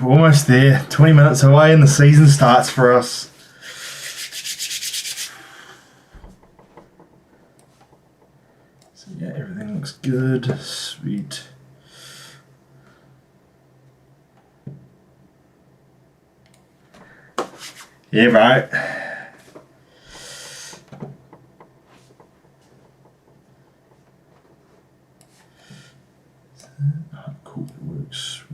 Almost there. 20 minutes away and the season starts for us. So yeah, everything looks good. Sweet. Yeah, right. Oh, cool, it works. Sweet.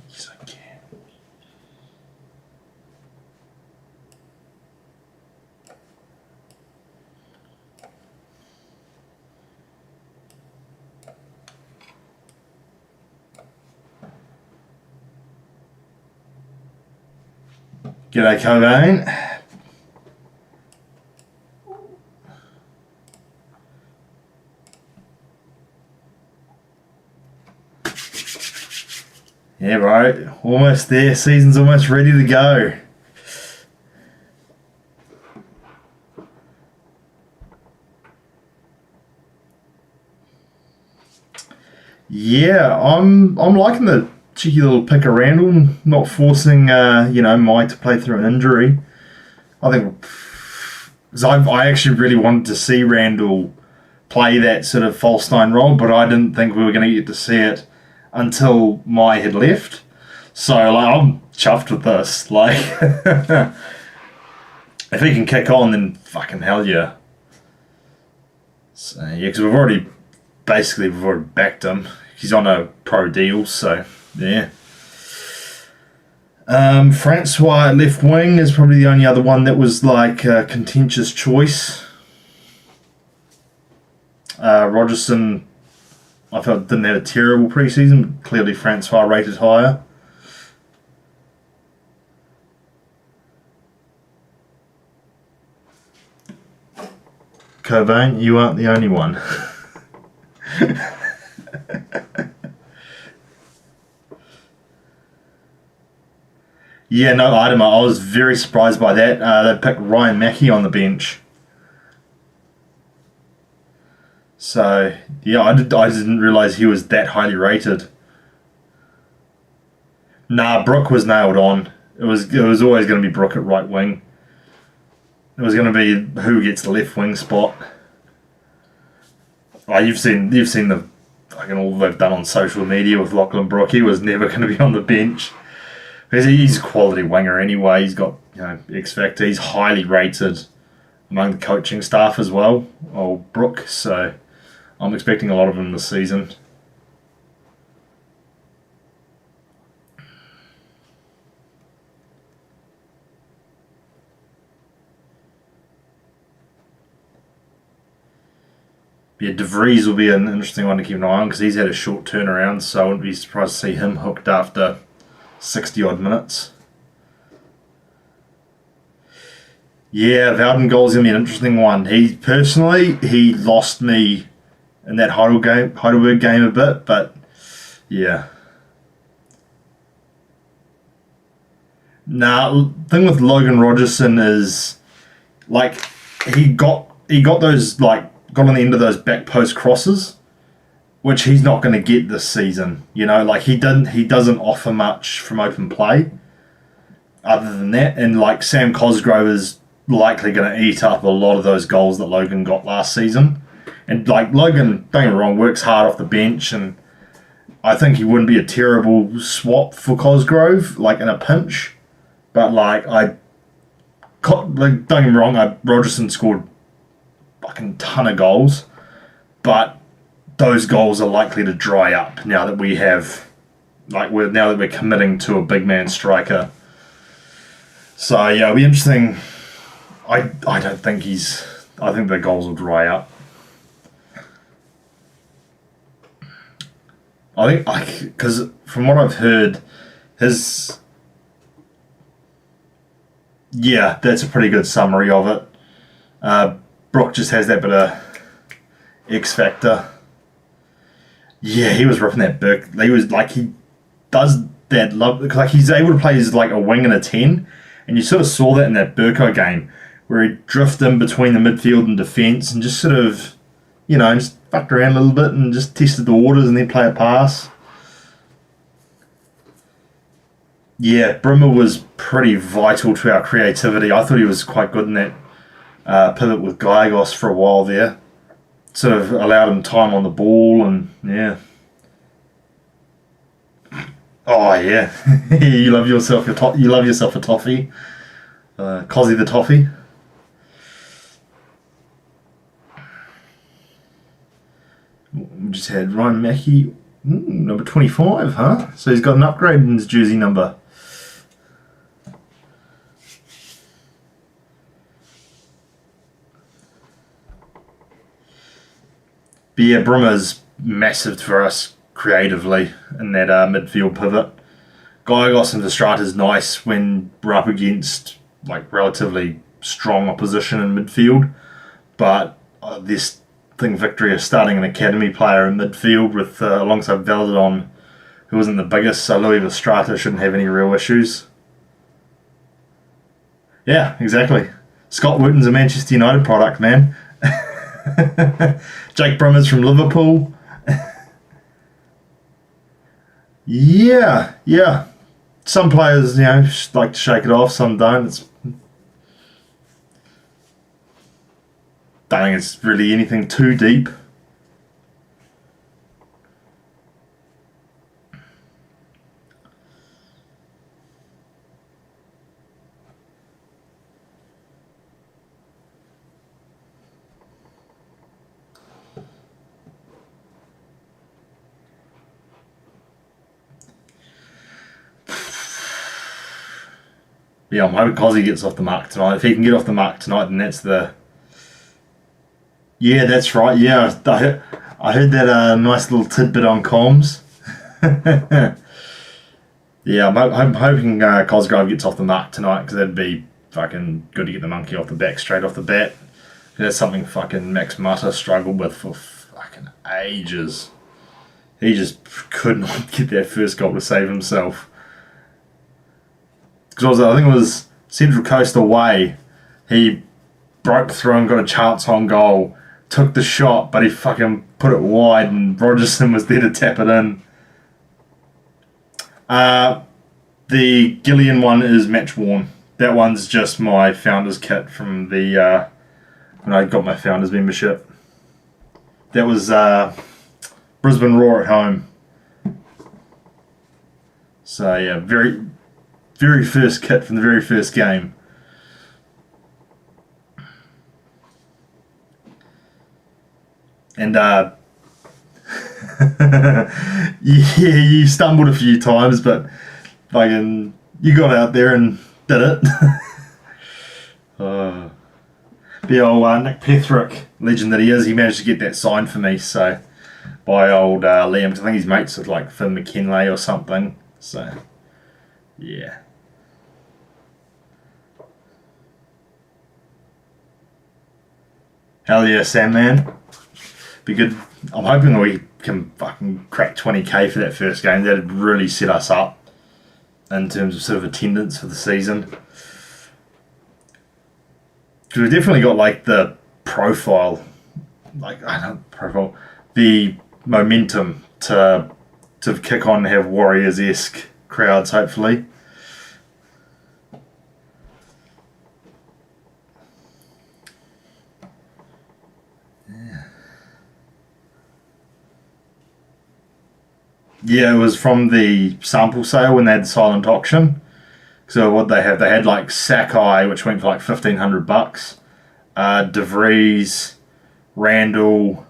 Yes, I can. G'day, Cobain. Yeah, right. Almost there. Season's almost ready to go. Yeah, I'm liking the cheeky little pick of Randall, not forcing Mike to play through an injury. I think 'cause I actually really wanted to see Randall play that sort of false nine role, but I didn't think we were going to get to see it until Mai had left. So I'm chuffed with this. Like, if he can kick on, then fucking hell yeah. So yeah, because we've already backed him. He's on a pro deal, so yeah. Francois at left wing is probably the only other one that was like a contentious choice. Rogerson, I felt didn't have a terrible preseason, but clearly Francois rated higher. Cobain, you aren't the only one. Yeah, no, Idema. I was very surprised by that. They picked Ryan Mackey on the bench. So, yeah, I didn't realise he was that highly rated. Nah, Brook was nailed on. It was always going to be Brook at right wing. It was going to be who gets the left wing spot. Like you've seen the fucking all they've done on social media with Lachlan Brook. He was never going to be on the bench. Because he's a quality winger anyway. He's got X factor. He's highly rated among the coaching staff as well. Old Brook. So I'm expecting a lot of him this season. Yeah, De Vries will be an interesting one to keep an eye on because he's had a short turnaround, so I wouldn't be surprised to see him hooked after 60 odd minutes. Yeah, Vowden goal's gonna be an interesting one. He lost me in that Heidelberg game a bit, but yeah. Nah, thing with Logan Rogerson is like he got those got on the end of those back post crosses, which he's not going to get this season. Like he doesn't offer much from open play other than that. And like Sam Cosgrove is likely going to eat up a lot of those goals that Logan got last season. And like Logan, don't get me wrong, works hard off the bench, and I think he wouldn't be a terrible swap for Cosgrove, like in a pinch. But don't get me wrong, Rogerson scored fucking ton of goals, but those goals are likely to dry up now that we're committing to a big man striker. So yeah, it'll be interesting. I think the goals will dry up. I think because from what I've heard, that's a pretty good summary of it. Brook just has that bit of X factor. Yeah, he was ripping that Burke. He was like, he does that love, like he's able to play as like a wing and a 10, and you sort of saw that in that Burko game where he drifted in between the midfield and defence and just sort of, just fucked around a little bit and just tested the waters and then play a pass. Yeah, Brimmer was pretty vital to our creativity. I thought he was quite good in that pivot with Gallegos for a while there. Sort of allowed him time on the ball and yeah. Oh yeah, you love yourself a toffee, Cozzy the toffee. We just had Ryan Mackey, number 25, huh? So he's got an upgrade in his jersey number. But yeah, Brimmer's massive for us creatively in that midfield pivot. Gallegos and Verstraeta's nice when we're up against like relatively strong opposition in midfield, but this thing Victory is starting an academy player in midfield with alongside Valadon, who isn't the biggest, so Louis Verstraeta shouldn't have any real issues. Yeah, exactly. Scott Wooten's a Manchester United product, man. Jake Brimmer's from Liverpool. Yeah. Some players, like to shake it off. Some don't. Don't think it's really anything too deep. Yeah, I'm hoping Cozzy gets off the mark tonight. If he can get off the mark tonight, then that's the... Yeah, that's right. Yeah, I heard that nice little tidbit on comms. Yeah, I'm hoping Cosgrove gets off the mark tonight because that'd be fucking good to get the monkey off the back straight off the bat. That's something fucking Max Mata struggled with for fucking ages. He just could not get that first goal to save himself. Because I think it was Central Coast away. He broke through and got a chance on goal. Took the shot, but he fucking put it wide, and Rogerson was there to tap it in. The Gillian one is match worn. That one's just my founder's kit from the when I got my founder's membership. That was Brisbane Roar at home. So yeah, very first kit from the very first game. And yeah, you stumbled a few times, but fucking you got out there and did it. The old Nick Petherick, legend that he is, he managed to get that signed for me. So by old Liam, I think he's mates with like Finn McKinlay or something. So yeah. Hell yeah, Sandman. Be good. I'm hoping we can fucking crack 20k for that first game. That'd really set us up in terms of sort of attendance for the season. Because we've definitely got like the profile, the momentum to kick on and have Warriors-esque crowds, hopefully. Yeah, it was from the sample sale when they had the silent auction. So what they had like Sakai, which went for like $1,500. DeVries, Randall.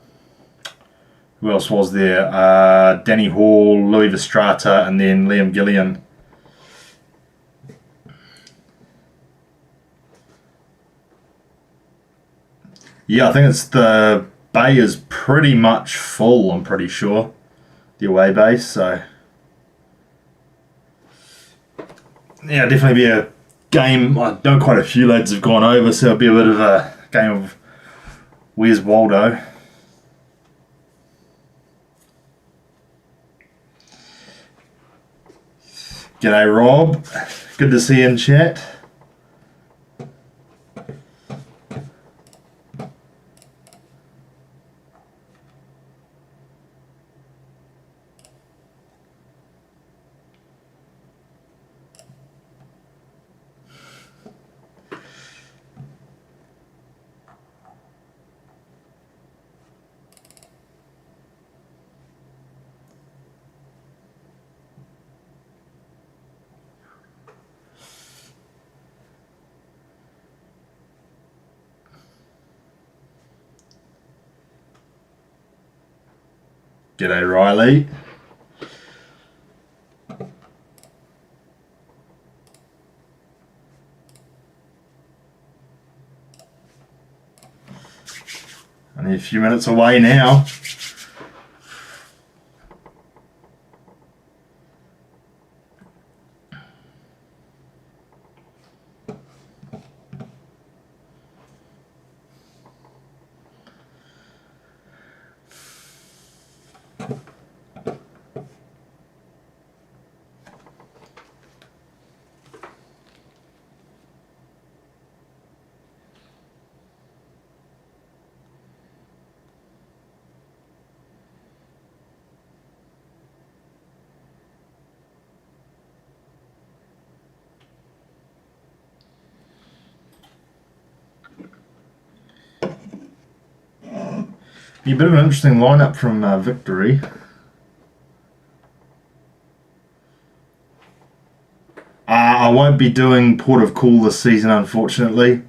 Who else was there? Danny Hall, Louis Verstraeta, and then Liam Gillian. Yeah, I think it's the bay is pretty much full. I'm pretty sure. The away base, so yeah, definitely be a game. I know quite a few lads have gone over, so it'll be a bit of a game of where's Waldo. G'day Rob, good to see you in chat. G'day, Riley. Only a few minutes away now. A bit of an interesting lineup from Victory. I won't be doing Port of Call this season, unfortunately.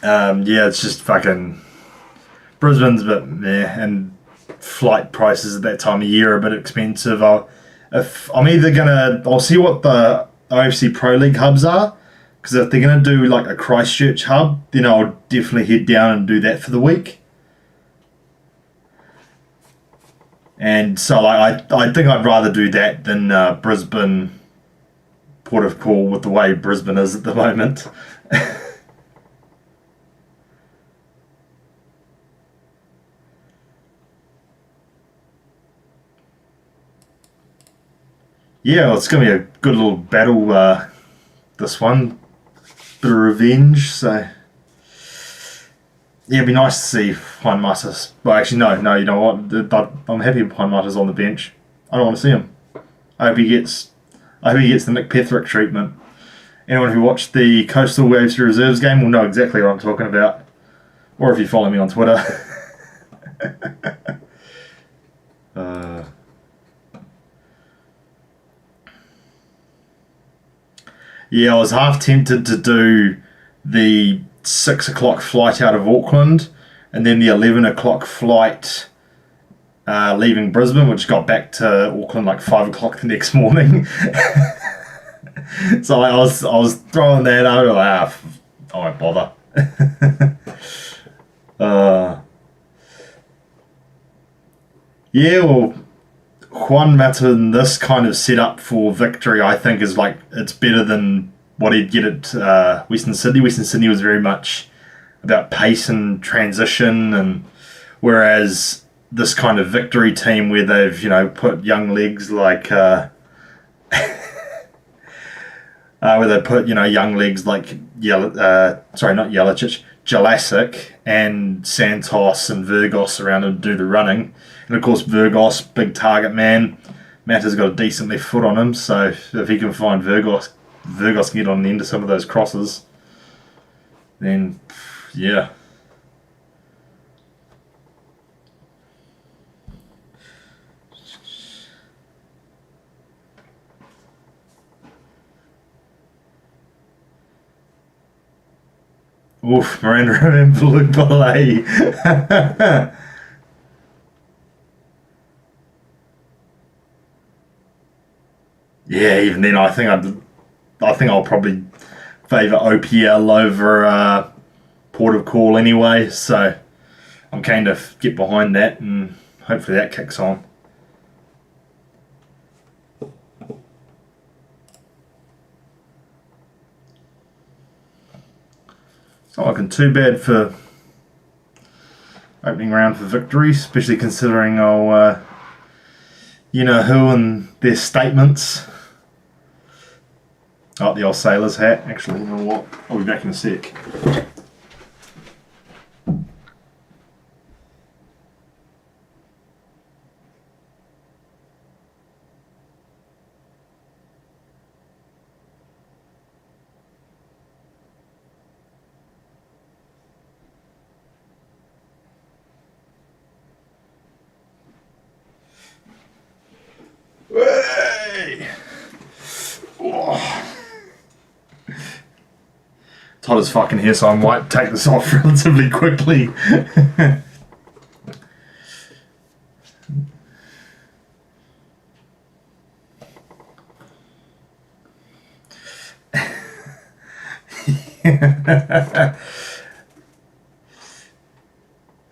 Yeah, it's just fucking Brisbane's a bit meh, and flight prices at that time of year are a bit expensive. I'll see what the OFC Pro League hubs are, because if they're gonna do like a Christchurch hub, then I'll definitely head down and do that for the week. And so I think I'd rather do that than Brisbane Port of Call with the way Brisbane is at the moment. Yeah, well, it's going to be a good little battle, this one. Bit of revenge, so... Yeah, it'd be nice to see Pine Matas. Well, actually, no, you know what? I'm happy with Pine Matas on the bench. I don't want to see him. I hope he gets the Nick Petherick treatment. Anyone who watched the Coastal Waves Reserves game will know exactly what I'm talking about. Or if you follow me on Twitter. Yeah, I was half tempted to do the 6 o'clock flight out of Auckland and then the 11 o'clock flight leaving Brisbane, which got back to Auckland like 5 o'clock the next morning. So I was throwing that out. I won't bother. Yeah, well, Juan Mata in this kind of setup for Victory, I think, is like, it's better than what he'd get at Western Sydney. Western Sydney was very much about pace and transition, and whereas this kind of Victory team where they've, put young legs like where they put, young legs like not Jelacic, Jelacic and Santos and Virgos around him to do the running. And of course Virgos, big target man. Mata's got a decent left foot on him, so if he can find Virgos can get on the end of some of those crosses, then yeah. Oof, Miranda remember Luke Ballet. Yeah, even then I think I'll probably favour OPL over Port of Call anyway, so I'm keen to get behind that and hopefully that kicks on. It's not looking too bad for opening round for Victory, especially considering who and their statements. Oh, the old sailor's hat. Actually, you know what? I'll be back in a sec. Hey! hot as fucking here, so I might take this off relatively quickly.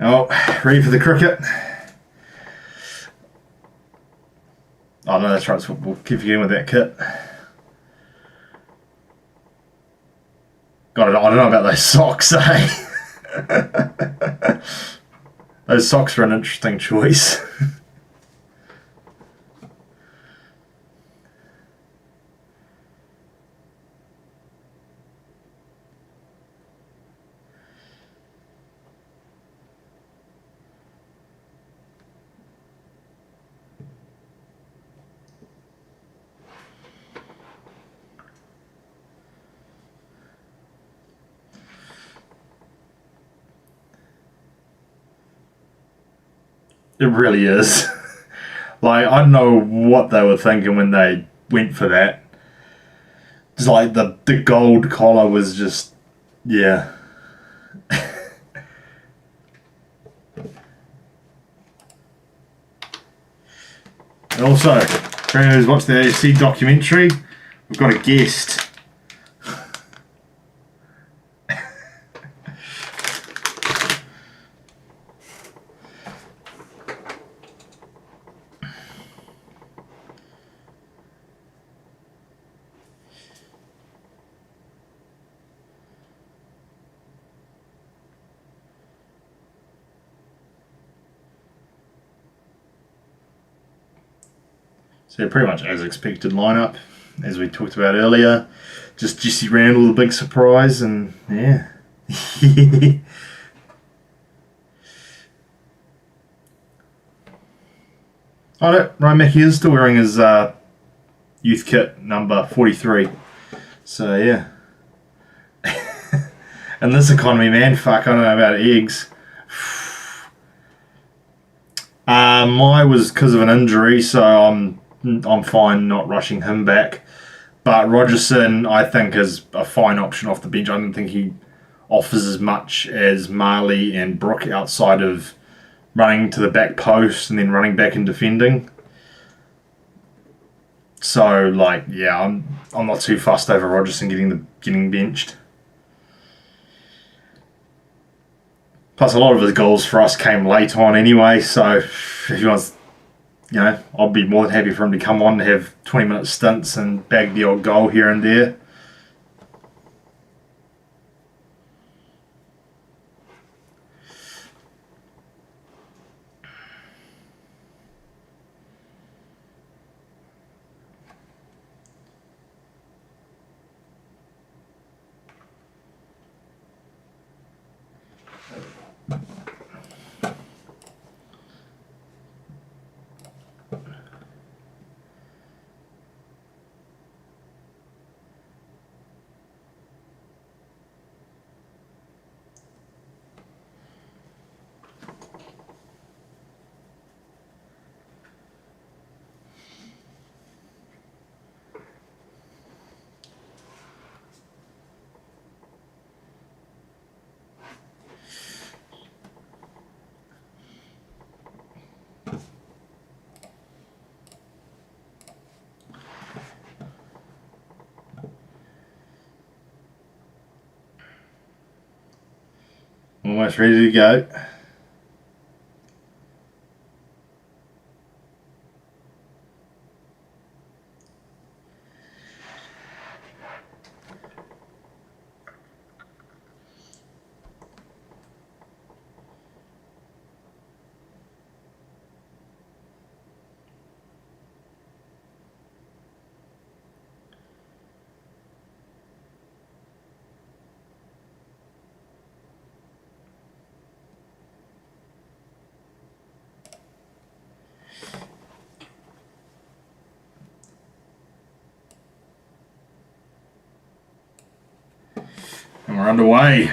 Oh, ready for the cricket? Oh no, that's right, so we'll keep you in with that kit. God, I don't know about those socks, eh? Those socks are an interesting choice. It really is. Like, I don't know what they were thinking when they went for that. It's like the gold collar was just, yeah. And also, for anyone who's watched the AFC documentary, we've got a guest. So pretty much as expected lineup, as we talked about earlier. Just Jesse Randall, the big surprise, and yeah. Oh no, Ryan Mackie is still wearing his youth kit number 43. So yeah. And this economy, man, fuck, I don't know about eggs. Mine was because of an injury, so I'm fine not rushing him back. But Rogerson, I think, is a fine option off the bench. I don't think he offers as much as Marley and Brook outside of running to the back post and then running back and defending. So, like, yeah, I'm not too fussed over Rogerson getting benched. Plus, a lot of his goals for us came late on anyway, so if he wants, I'll be more than happy for him to come on and have 20-minute stints and bag the odd goal here and there. Almost ready to go. And we're underway.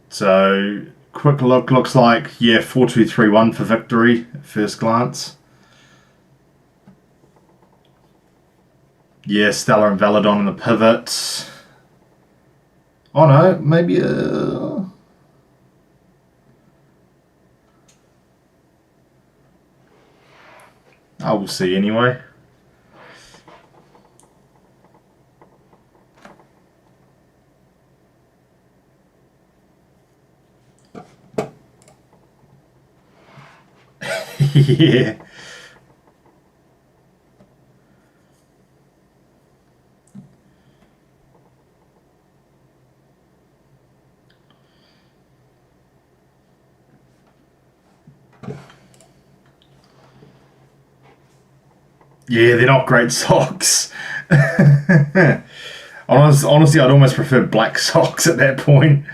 So quick look, looks like, yeah, 4-2-3-1 for Victory at first glance. Yeah, Stella and Valadon in the pivot. Oh no, maybe I will see anyway. Yeah. Yeah, they're not great socks. Honestly, I'd almost prefer black socks at that point.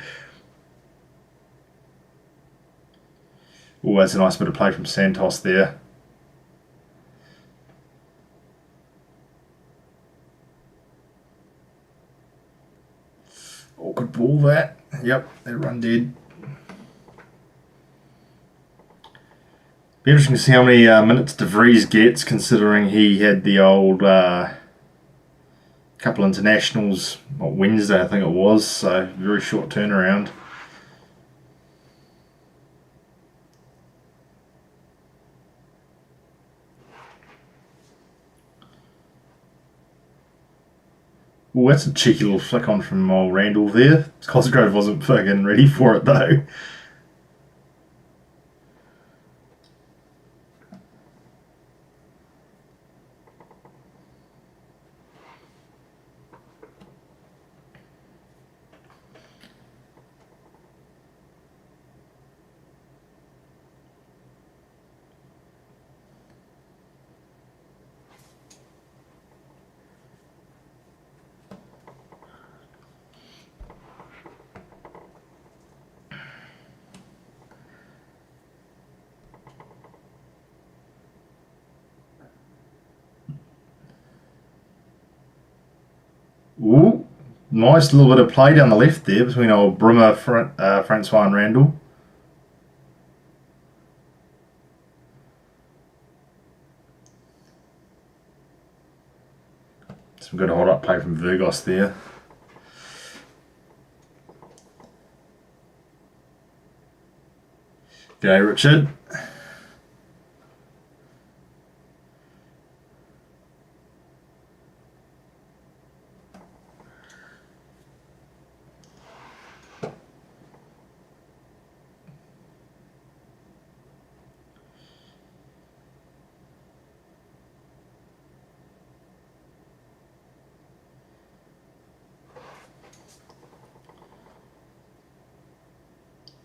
Oh, that's a nice bit of play from Santos there. Oh, good ball that. Yep, that run did. Be interesting to see how many minutes De Vries gets, considering he had the old couple internationals on Wednesday, I think it was. So very short turnaround. Well, that's a cheeky little flick on from old Randall there. Cosgrove wasn't fucking ready for it though. Ooh, nice little bit of play down the left there between old Brimmer, Francois and Randall. Some good hold up play from Virgos there. G'day, Richard.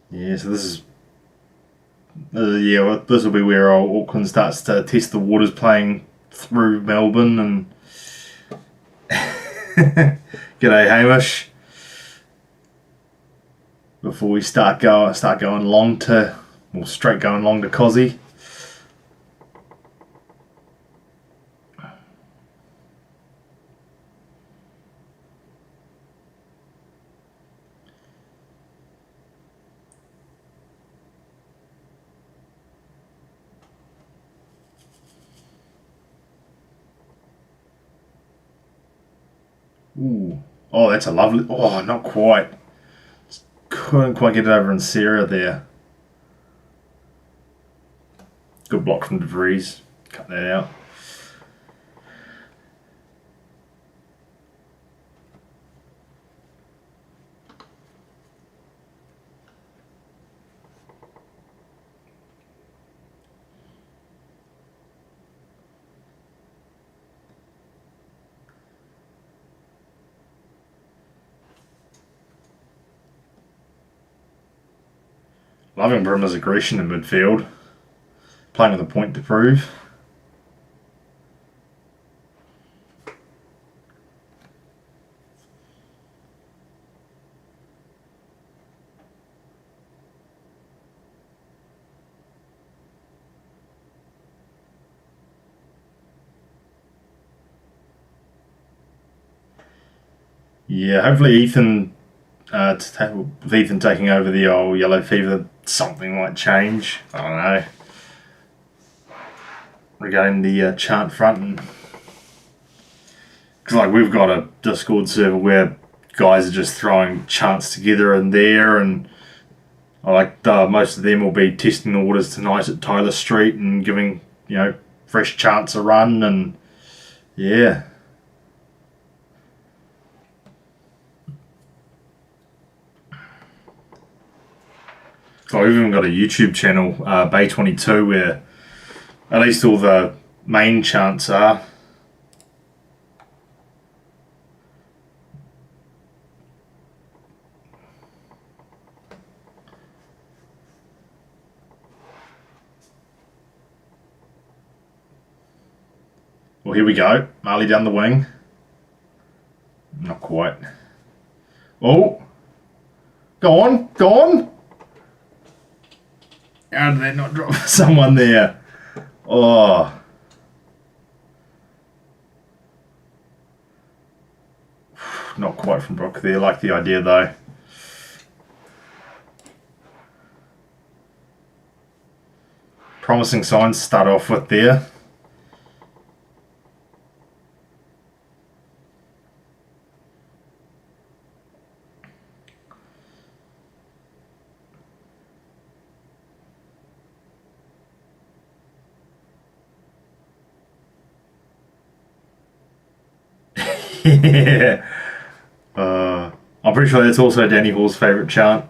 Yeah, so this is well, this will be where Auckland starts to test the waters, playing through Melbourne. And g'day, Hamish. Before we start going long to, or straight going long to Cozzy. Ooh. Oh, that's a lovely. Oh, not quite. Couldn't quite get it over in Sarah there. Good block from De Vries. Cut that out. Loving Brimmer's aggression in midfield. Playing with a point to prove. Yeah, hopefully Ethan with Ethan taking over the old yellow fever, something might change. I don't know. Regarding the chant front, and because like we've got a Discord server where guys are just throwing chants together in there, and most of them will be testing the waters tonight at Tyler Street and giving fresh chants a run, and yeah. So we've even got a YouTube channel, Bay22, where at least all the main chants are. Well, here we go. Marley down the wing. Not quite. Oh! Go on! Go on! How did they not drop someone there? Oh. Not quite from Brook there. Like the idea though. Promising signs to start off with there. Yeah. I'm pretty sure that's also Danny Hall's favourite chant.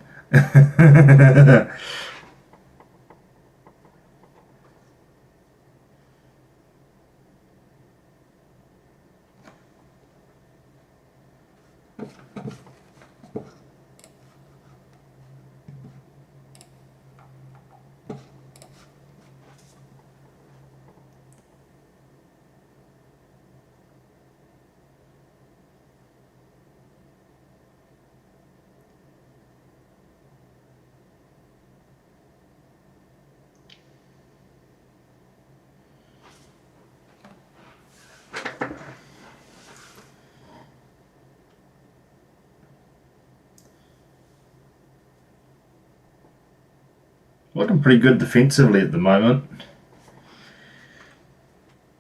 Looking pretty good defensively at the moment.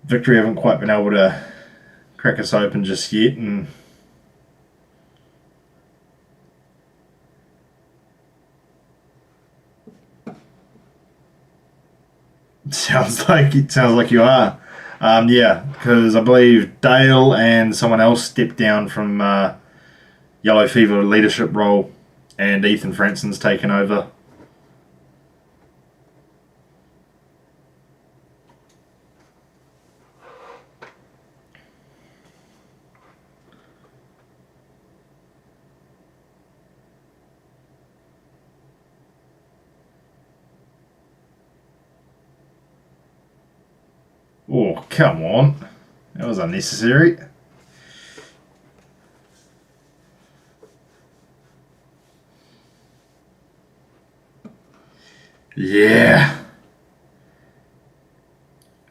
Victory haven't quite been able to crack us open just yet, and sounds like you are. Yeah, because I believe Dale and someone else stepped down from Yellow Fever leadership role, and Ethan Franson's taken over. Oh, come on. That was unnecessary. Yeah.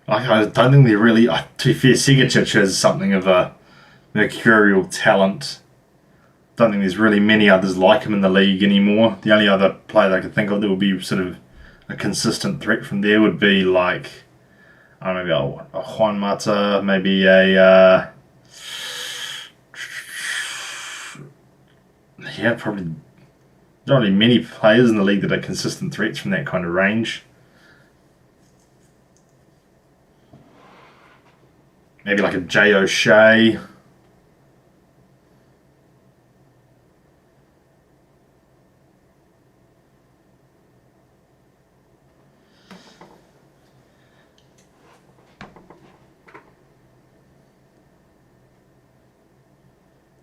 I don't think they're really... to be fair, Segacic is something of a mercurial talent. Don't think there's really many others like him in the league anymore. The only other player that I could think of that would be sort of a consistent threat from there would be like... maybe a Juan Mata, maybe a... yeah, probably not really many players in the league that are consistent threats from that kind of range. Maybe like a Jay O'Shea.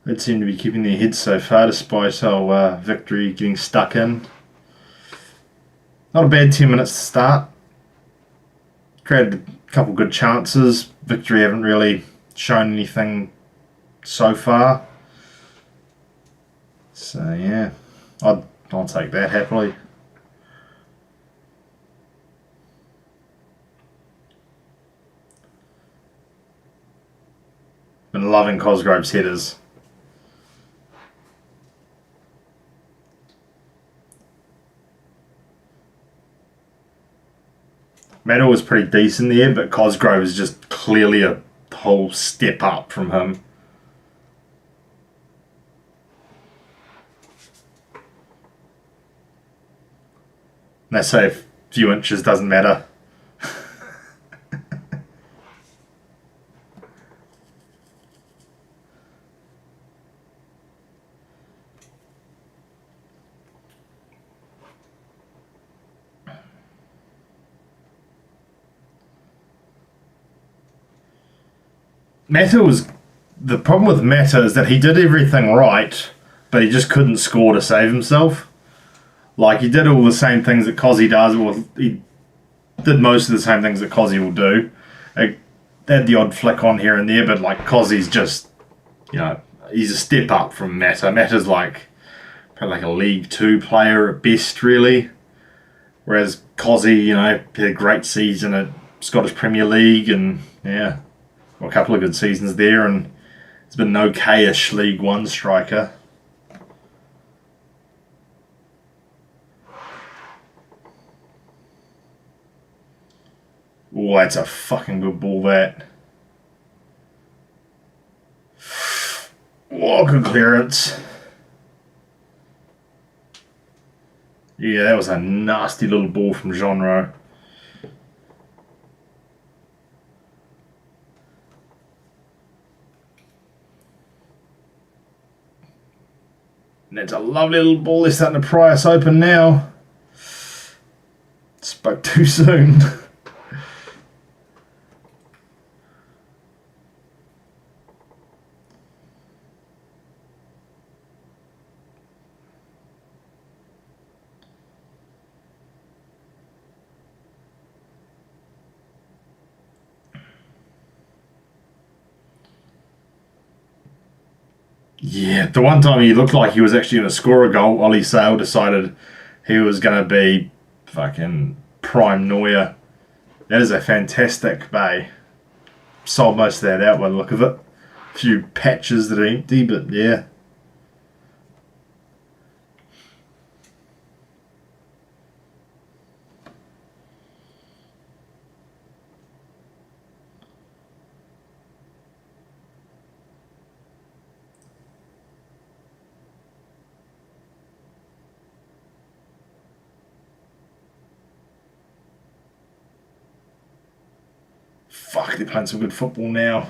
They seem to be keeping their heads so far despite our Victory getting stuck in. Not a bad 10 minutes to start. Created a couple good chances. Victory haven't really shown anything so far. So yeah, I'll take that happily. Been loving Cosgrove's headers. Metal was pretty decent there, but Cosgrove is just clearly a whole step up from him. And they say a few inches doesn't matter. Mata was... The problem with Mata is that he did everything right, but he just couldn't score to save himself. Like, he did all the same things that Cozzy does. Well, he did most of the same things that Cozzy will do. They had the odd flick on here and there, but, like, Cozzy's just, you know, he's a step up from Mata. Mata's like, probably like a League 2 player at best, really. Whereas Cozzy, you know, had a great season at Scottish Premier League and, yeah, well, a couple of good seasons there, and he's been an okay-ish League 1 striker. Oh, that's a fucking good ball, that. Oh, good clearance. Yeah, that was a nasty little ball from Genre. And it's a lovely little ball. They're starting to pry us open now. Spoke too soon. Yeah, the one time he looked like he was actually going to score a goal, Ollie Sale decided he was going to be fucking prime Neuer. That is a fantastic bay. Sold most of that out by the look of it. A few patches that are empty, but yeah. Fuck, they're playing some good football now.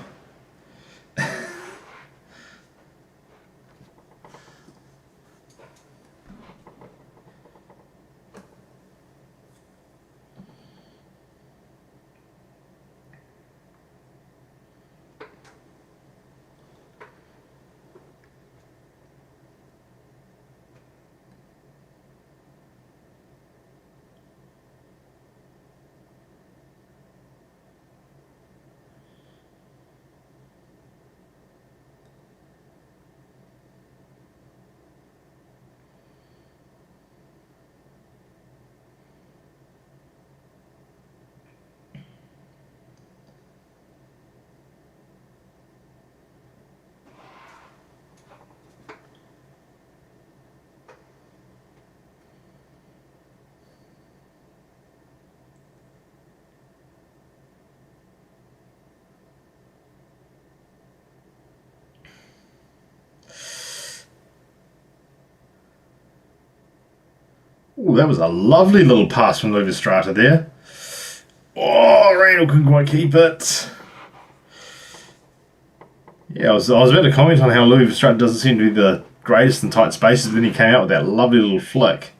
Oh, that was a lovely little pass from Luvestrata there. Oh, Randall couldn't quite keep it. Yeah, I was about to comment on how Luvestrata doesn't seem to be the greatest in tight spaces, but then he came out with that lovely little flick.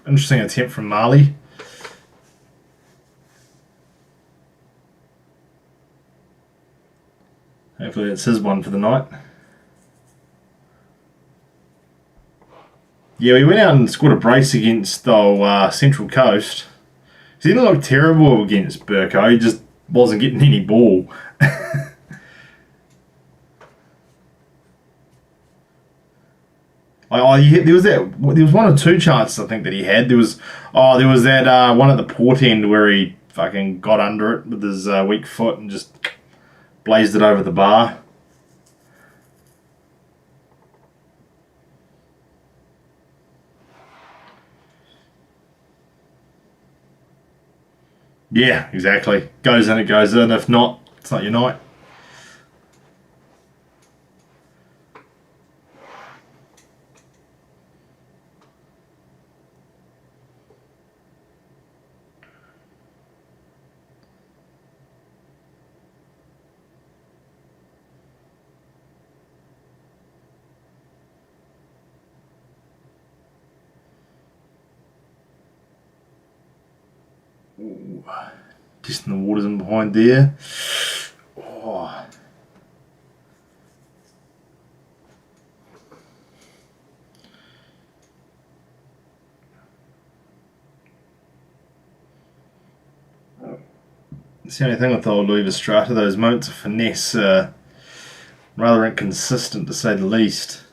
Interesting attempt from Marley. Hopefully it's his one for the night. Yeah, we went out and scored a brace against the Central Coast. He didn't look terrible against Burko. He just wasn't getting any ball. There was one or two chances I think that he had. There was that one at the port end where he fucking got under it with his weak foot and just blazed it over the bar. Yeah, exactly. Goes in, it goes in. If not, it's not your night. Ooh. Testing the waters in behind there. Oh. It's the only thing with the old Louis Strata, those moments of finesse are rather inconsistent to say the least.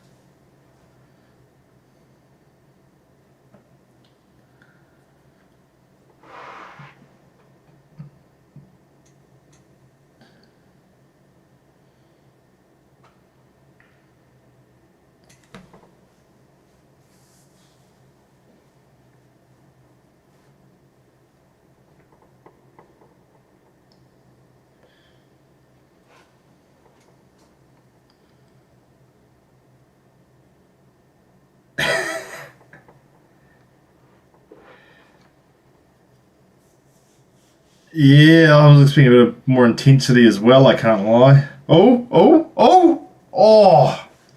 Yeah, I was expecting a bit more intensity as well, I can't lie. Oh!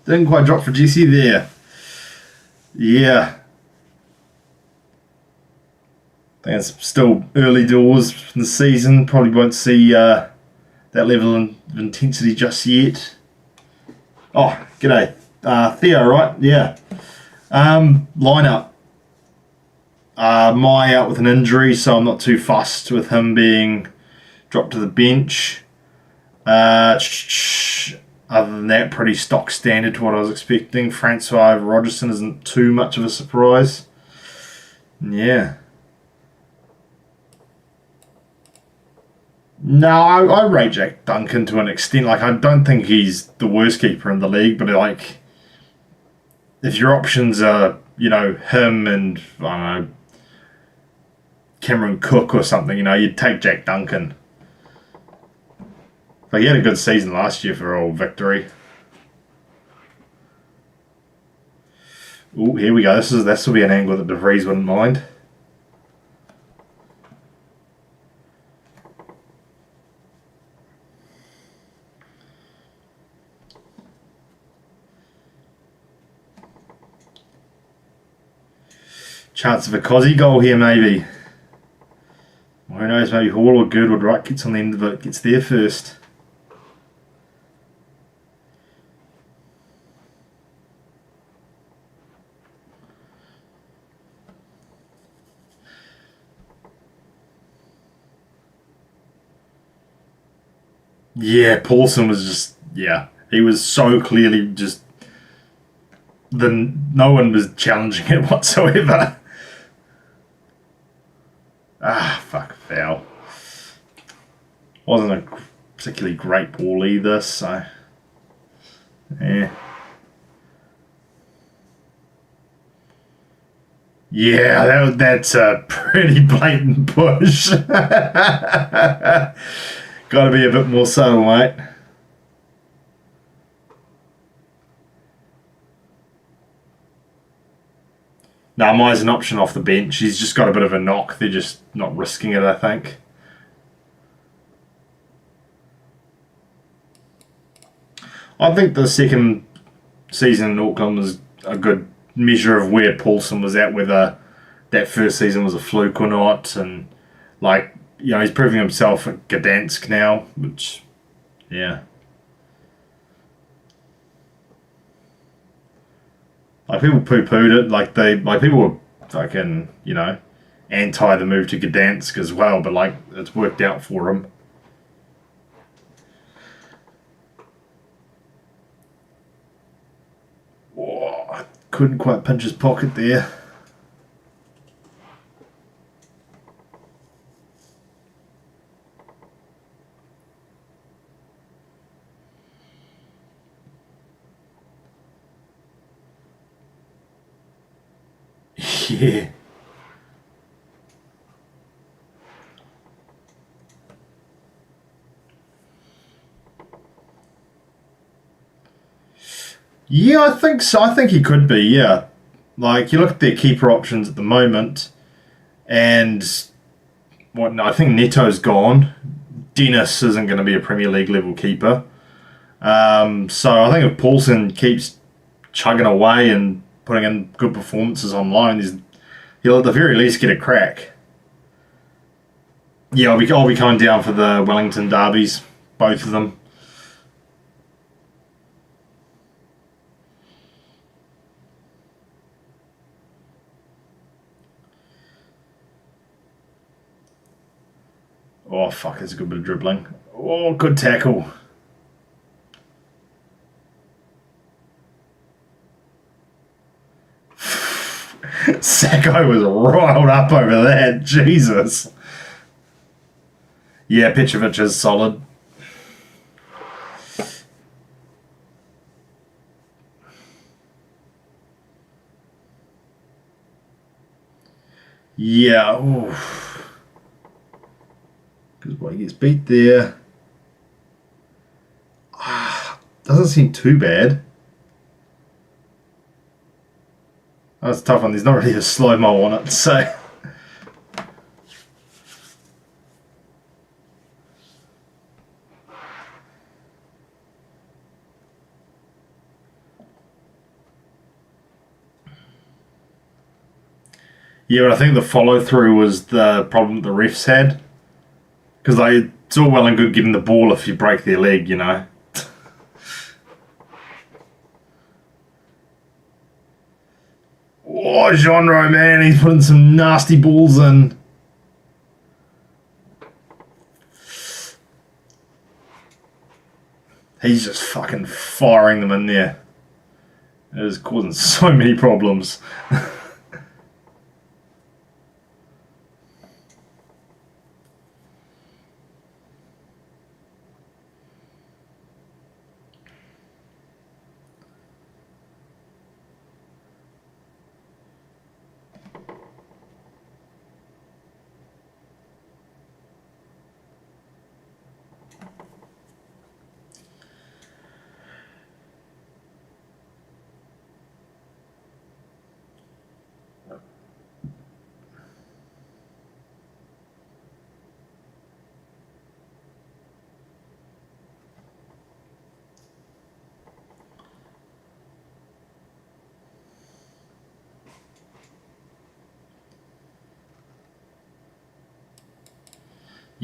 Didn't quite drop for Jesse there. Yeah. I think it's still early doors in the season. Probably won't see that level of intensity just yet. Oh, g'day. Theo, right? Yeah. Lineup. Mai out with an injury, so I'm not too fussed with him being dropped to the bench. Other than that, pretty stock standard to what I was expecting. Francois Rogerson isn't too much of a surprise. Yeah. No, I rate Jack Duncan to an extent. Like, I don't think he's the worst keeper in the league, but like, if your options are, him and, I don't know, Cameron Cook or something, you'd take Jack Duncan. But he had a good season last year for Old Victory. Oh, here we go. This will be an angle that DeVries wouldn't mind. Chance of a Cozzy goal here, maybe. Who knows, maybe Hall or Girdwood Wright gets on the end of it, gets there first. Yeah, Paulson was just, he was so clearly just, no one was challenging it whatsoever. Fuck, foul. Wasn't a particularly great ball either, so, yeah. Yeah, that's a pretty blatant push. Got to be a bit more subtle, mate. Now, Mai's an option off the bench. He's just got a bit of a knock. They're just not risking it, I think. I think the second season in Auckland was a good measure of where Paulson was at, whether that first season was a fluke or not, and like he's proving himself at Gdansk now, which yeah. Like people poo-pooed it, like people were fucking anti the move to Gdansk as well, but like it's worked out for him. Oh, couldn't quite pinch his pocket there. Yeah. Yeah, I think so. I think he could be, yeah. Like, you look at their keeper options at the moment, and what? No, I think Neto's gone. Dennis isn't going to be a Premier League level keeper. So I think if Paulson keeps chugging away and putting in good performances online, he'll at the very least get a crack. Yeah, I'll be coming down for the Wellington derbies, both of them. Oh, fuck, that's a good bit of dribbling. Oh, good tackle. Sacco was riled up over that. Jesus. Yeah, Petrovic is solid. Yeah. Because he gets beat there. Doesn't seem too bad. That's a tough one. There's not really a slow-mo on it, so... Yeah, but I think the follow-through was the problem the refs had. Because it's all well and good getting the ball if you break their leg, Oh, Genre, man, he's putting some nasty balls in. He's just fucking firing them in there. It is causing so many problems.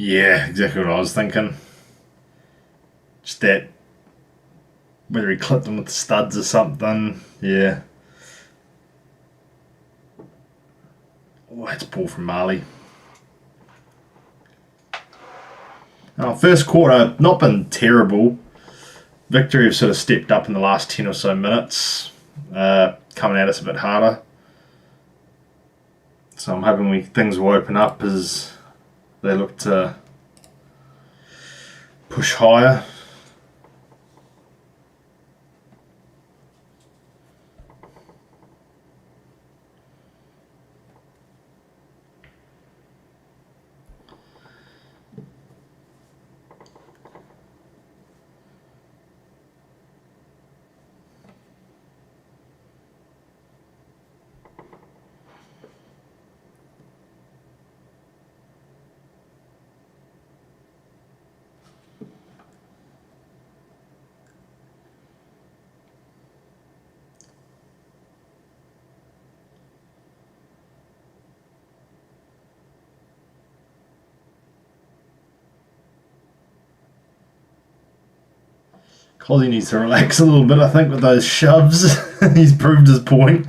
Yeah, exactly what I was thinking. Just that, whether he clipped them with the studs or something. Yeah. Oh, that's poor from Marley. First quarter, not been terrible. Victory have sort of stepped up in the last 10 or so minutes, coming at us a bit harder. So I'm hoping things will open up as they look to push higher. Cozzy needs to relax a little bit, I think, with those shoves. He's proved his point.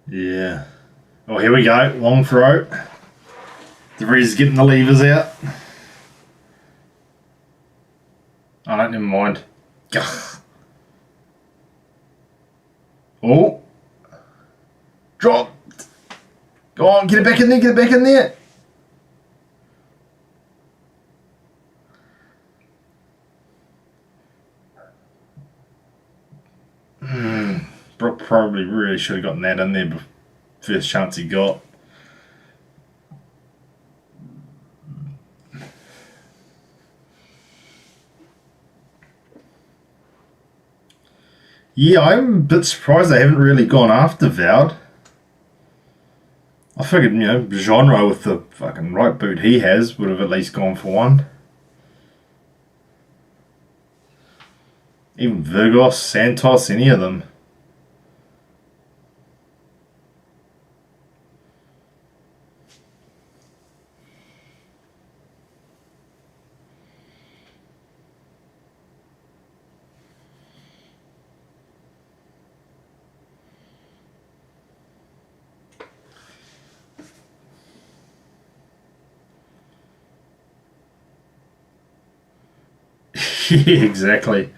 Yeah. Oh, here we go. Long throw. DeVries getting the levers out. Oh, no, never mind. Ugh. Oh. Dropped. Go on, get it back in there, get it back in there. Brooke probably really should have gotten that in there first chance he got. Yeah, I'm a bit surprised they haven't really gone after Vowd. I figured, Genre with the fucking right boot he has would have at least gone for one. Even Virgos, Santos, any of them. Yeah, exactly.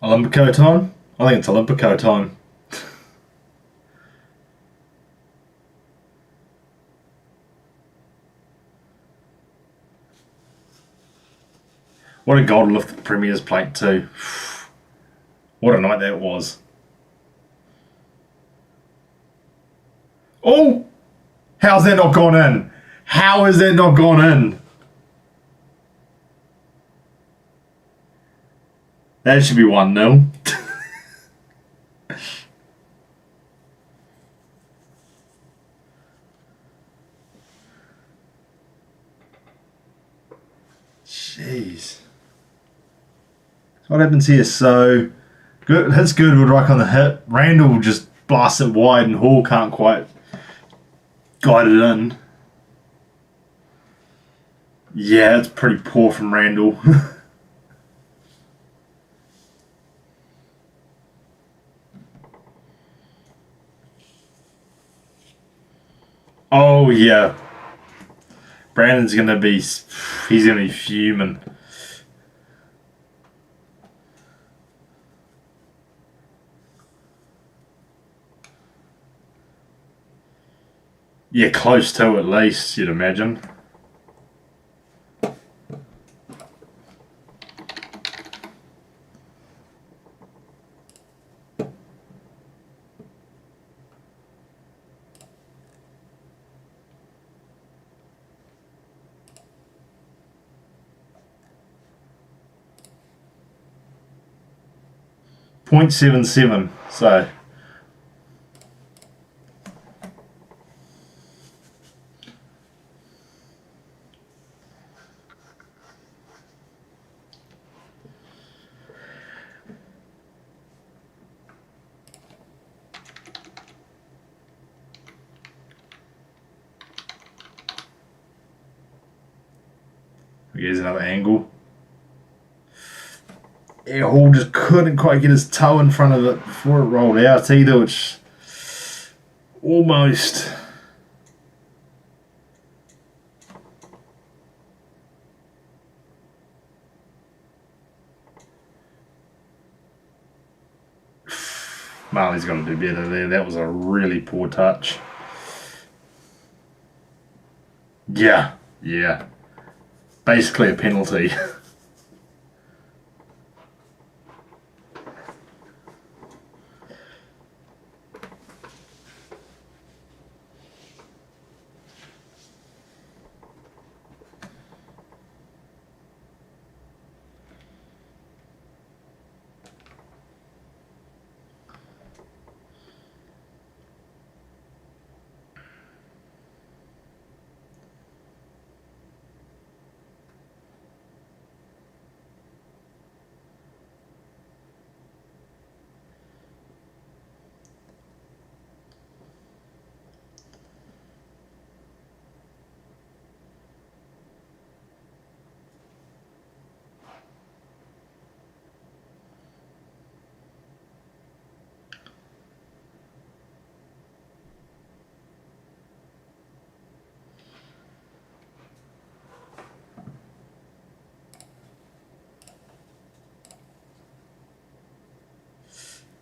Olympico time? I think it's Olympico time. What a goal to lift the Premier's plate too. What a night that was. Oh! How's that not gone in? How has that not gone in? That should be 1-0. Jeez. What happens here? So, good. Hits Goodwood right on the hip. Randall just blasts it wide and Hall can't quite guide it in. Yeah, it's pretty poor from Randall. Oh, yeah. Brandon's going to be... He's going to be fuming. Yeah, close to at least, you'd imagine. .77, so... Here's another angle. Yeah, Hall just couldn't quite get his toe in front of it before it rolled out either, which almost... Marley's got to do better there. That was a really poor touch. Yeah. Basically a penalty.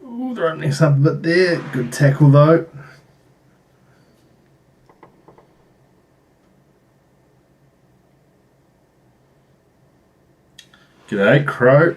Ooh, they're opening something a bit there. Good tackle though. G'day, Crow.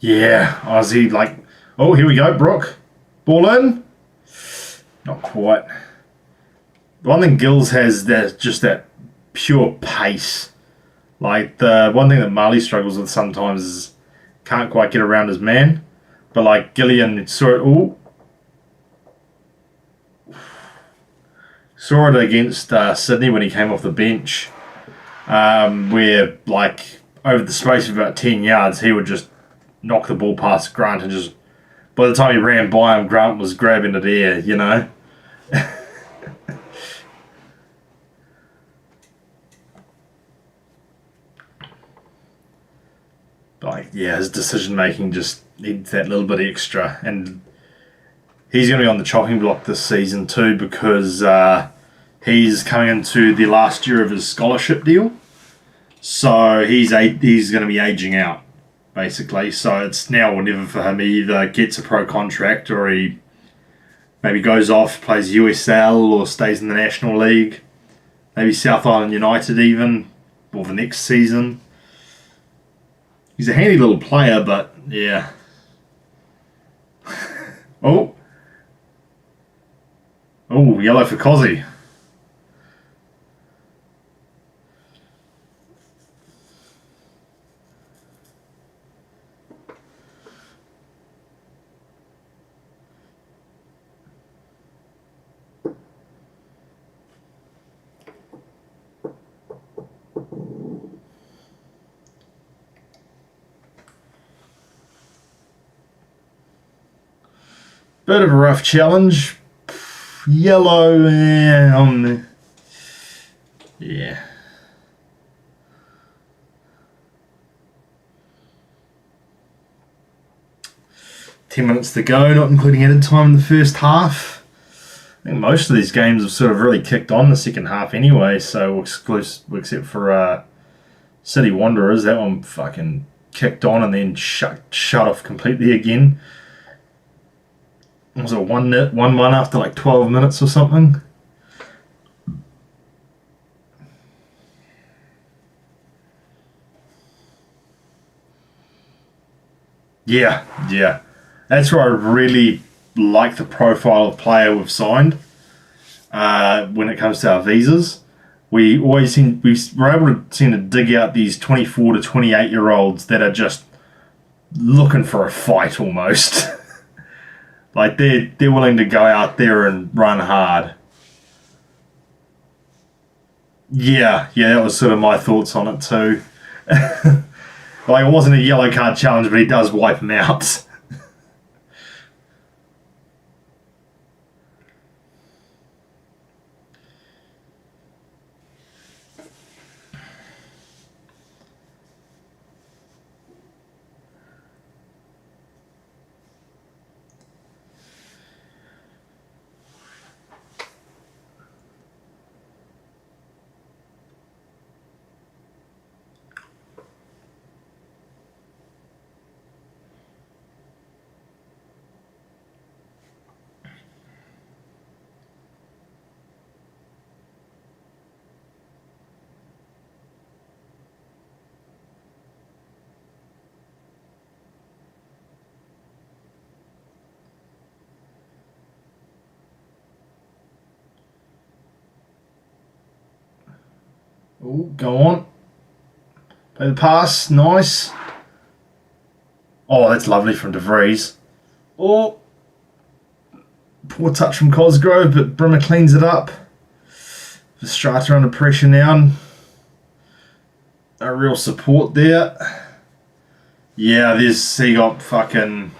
Yeah, Aussie, like, oh, here we go, Brooke. Ball in. Not quite. The one thing Gills has, that just that pure pace. Like, the one thing that Marley struggles with sometimes is can't quite get around his man. But, like, Gillian saw it against Sydney when he came off the bench, where, like, over the space of about 10 yards, he would just knock the ball past Grant and just, by the time he ran by him, Grant was grabbing it air, you know? Like, yeah, his decision making just needs that little bit extra. And he's going to be on the chopping block this season too, because he's coming into the last year of his scholarship deal. So he's going to be aging out, basically. So it's now or never for him. He either gets a pro contract or he maybe goes off, plays USL or stays in the National League. Maybe South Island United even, or the next season. He's a handy little player, but yeah. Oh, yellow for Cozzy. Bit of a rough challenge. Yellow on the... Yeah. Ten minutes to go, not including added time in the first half. I think most of these games have sort of really kicked on the second half anyway, so except for City Wanderers, that one fucking kicked on and then shut off completely again. Was it 1-1 after like 12 minutes or something? Yeah. That's where I really like the profile of player we've signed when it comes to our visas. we're able to seem to dig out these 24 to 28-year-olds that are just looking for a fight almost. Like they're willing to go out there and run hard. Yeah, that was sort of my thoughts on it too. Like it wasn't a yellow card challenge, but he does wipe him out. Oh, go on. Play the pass. Nice. Oh, that's lovely from De Vries. Oh, poor touch from Cosgrove, but Brimmer cleans it up. Strata under pressure now. A real support there. Yeah, he got fucking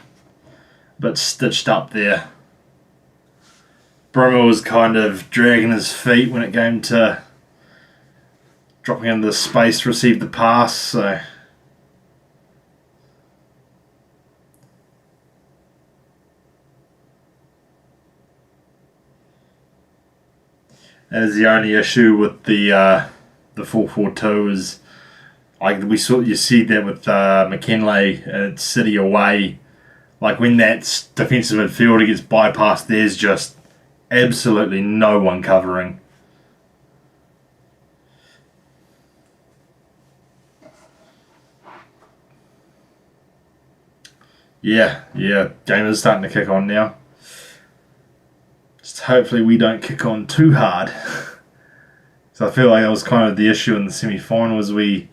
a bit stitched up there. Brimmer was kind of dragging his feet when it came to dropping into the space to receive the pass, so that is the only issue with the 4-4-2 is like you see that with McKinley at City away. Like when that defensive midfielder gets bypassed, there's just absolutely no one covering. Yeah, game is starting to kick on now. Just hopefully we don't kick on too hard. So I feel like that was kind of the issue in the semi-final was we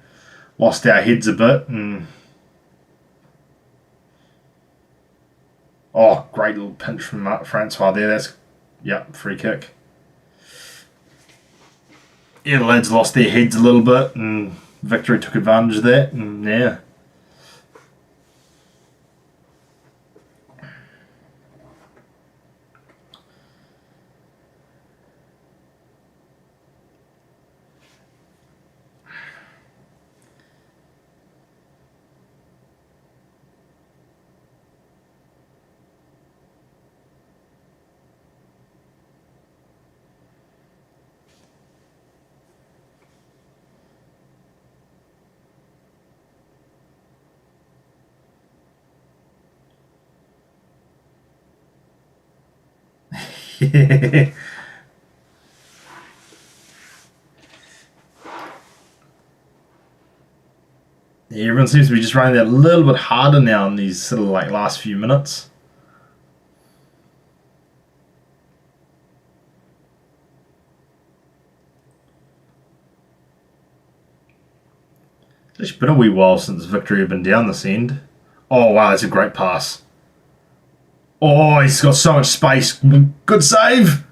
lost our heads a bit and oh, great little pinch from Francois there. That's free kick. Yeah, the lads lost their heads a little bit and Victory took advantage of that and yeah. Yeah, everyone seems to be just running that a little bit harder now in these sort of like last few minutes. It's been a wee while since Victory have been down this end. Oh wow, that's a great pass. Oh, he's got so much space. Good save.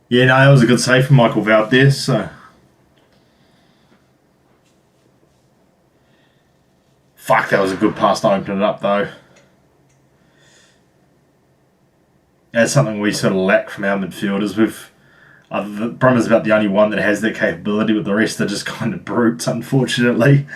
Yeah, no, that was a good save from Michael Vout there. So, fuck, that was a good pass to open it up though. That's something we sort of lack from our midfielders. Brummer's about the only one that has that capability, but the rest are just kind of brutes, unfortunately.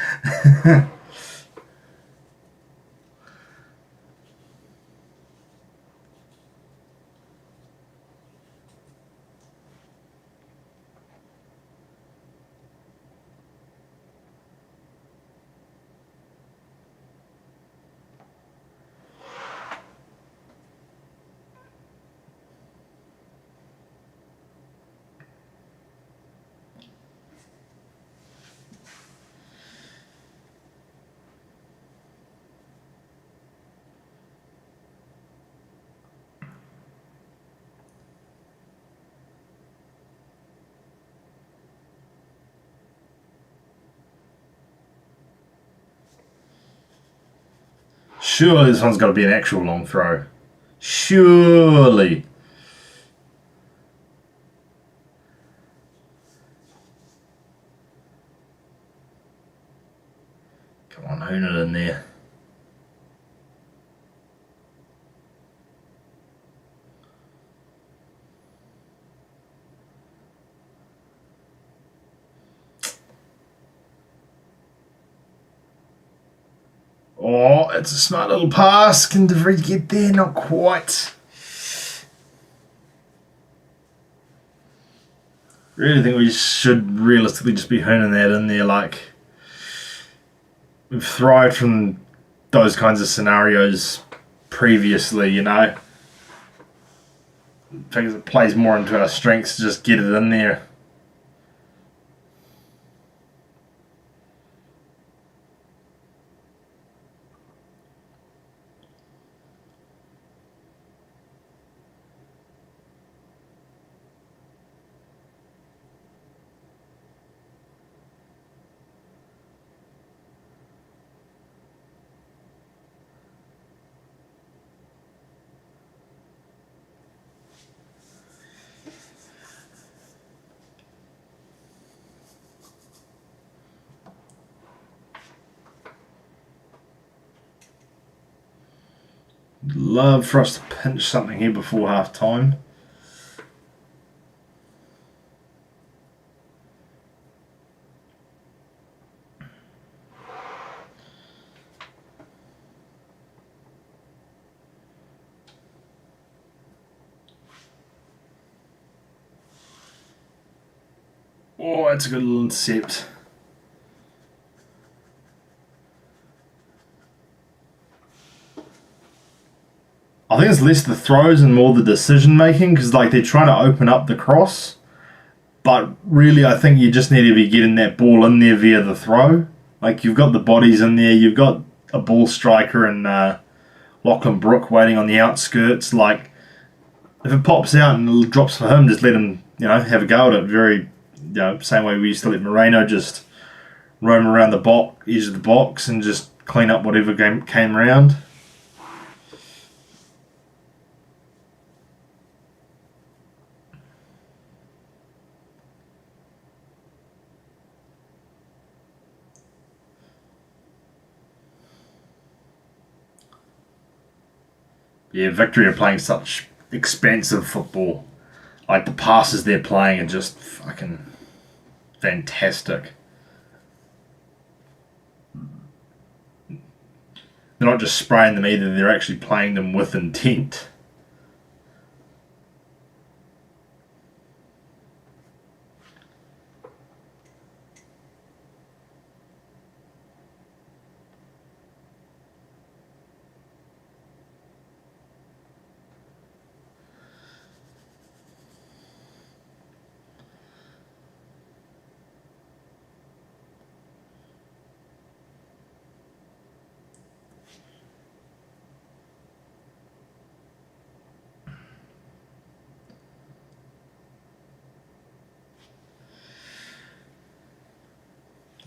Surely this one's got to be an actual long throw. Surely. Come on, hoon it in there. Oh, it's a smart little pass. Can De Vries get there? Not quite. Really think we should realistically just be hooning that in there. Like, we've thrived from those kinds of scenarios previously, you know. I think it plays more into our strengths to just get it in there. Love for us to pinch something here before half time. Oh, that's a good little intercept. I think it's less the throws and more the decision making, because like they're trying to open up the cross, but really I think you just need to be getting that ball in there via the throw. Like you've got the bodies in there, you've got a ball striker and Lachlan Brook waiting on the outskirts. Like if it pops out and drops for him, just let him have a go at it. Very same way we used to let Moreno just roam around the edge of the box and just clean up whatever game came around. Yeah, Victory are playing such expansive football. Like the passes they're playing are just fucking fantastic. They're not just spraying them either, they're actually playing them with intent.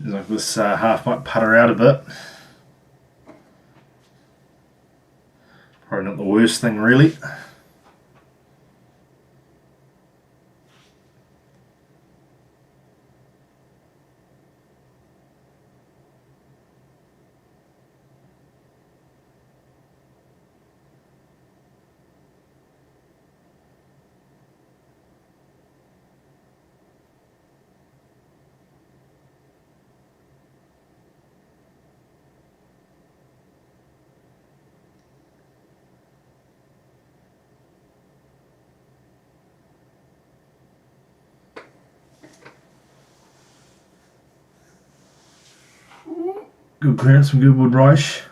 Like this half might putter out a bit. Probably not the worst thing, really. Good clearance from Goodwood Reich.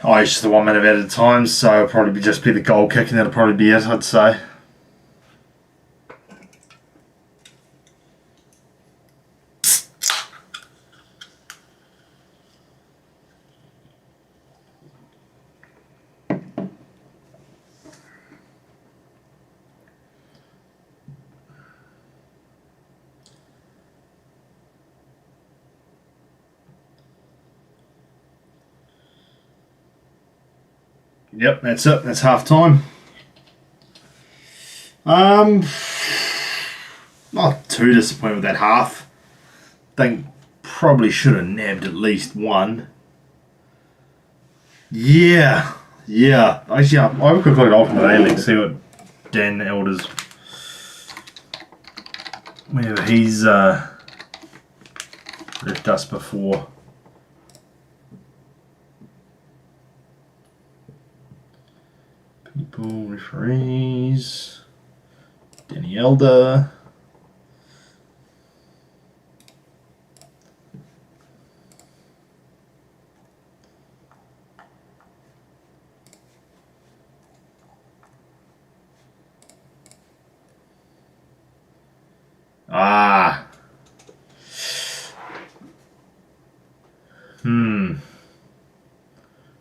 Oh, it's just the 1 minute at a time, so it'll probably just be the goal kick, and that'll probably be it, I'd say. Yep, that's it. That's half time. Not too disappointed with that half. Think probably should have nabbed at least one. Yeah. Actually, I would quick look at Ultimate A-League, see what Dan Elders, whether he's left us before. People, referees, Danny Elder.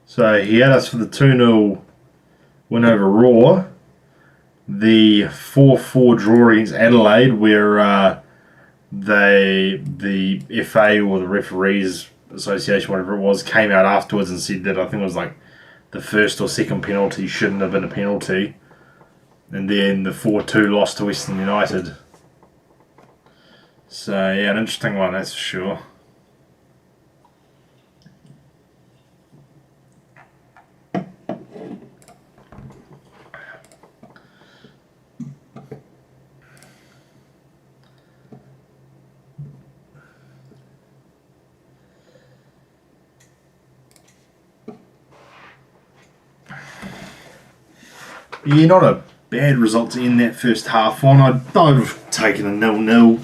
So he had us for the 2-0 win over Raw. The 4-4 draw against Adelaide, where the FA or the Referees Association, whatever it was, came out afterwards and said that I think it was like the first or second penalty shouldn't have been a penalty. And then the 4-2 loss to Western United. So yeah, an interesting one, that's for sure. Yeah, not a bad result to end that first half on. I'd have taken a 0-0.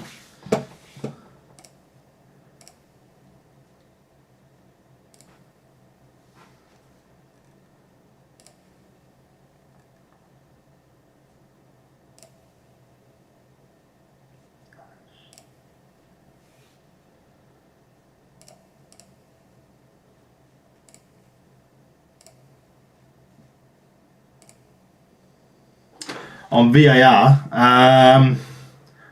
On VAR,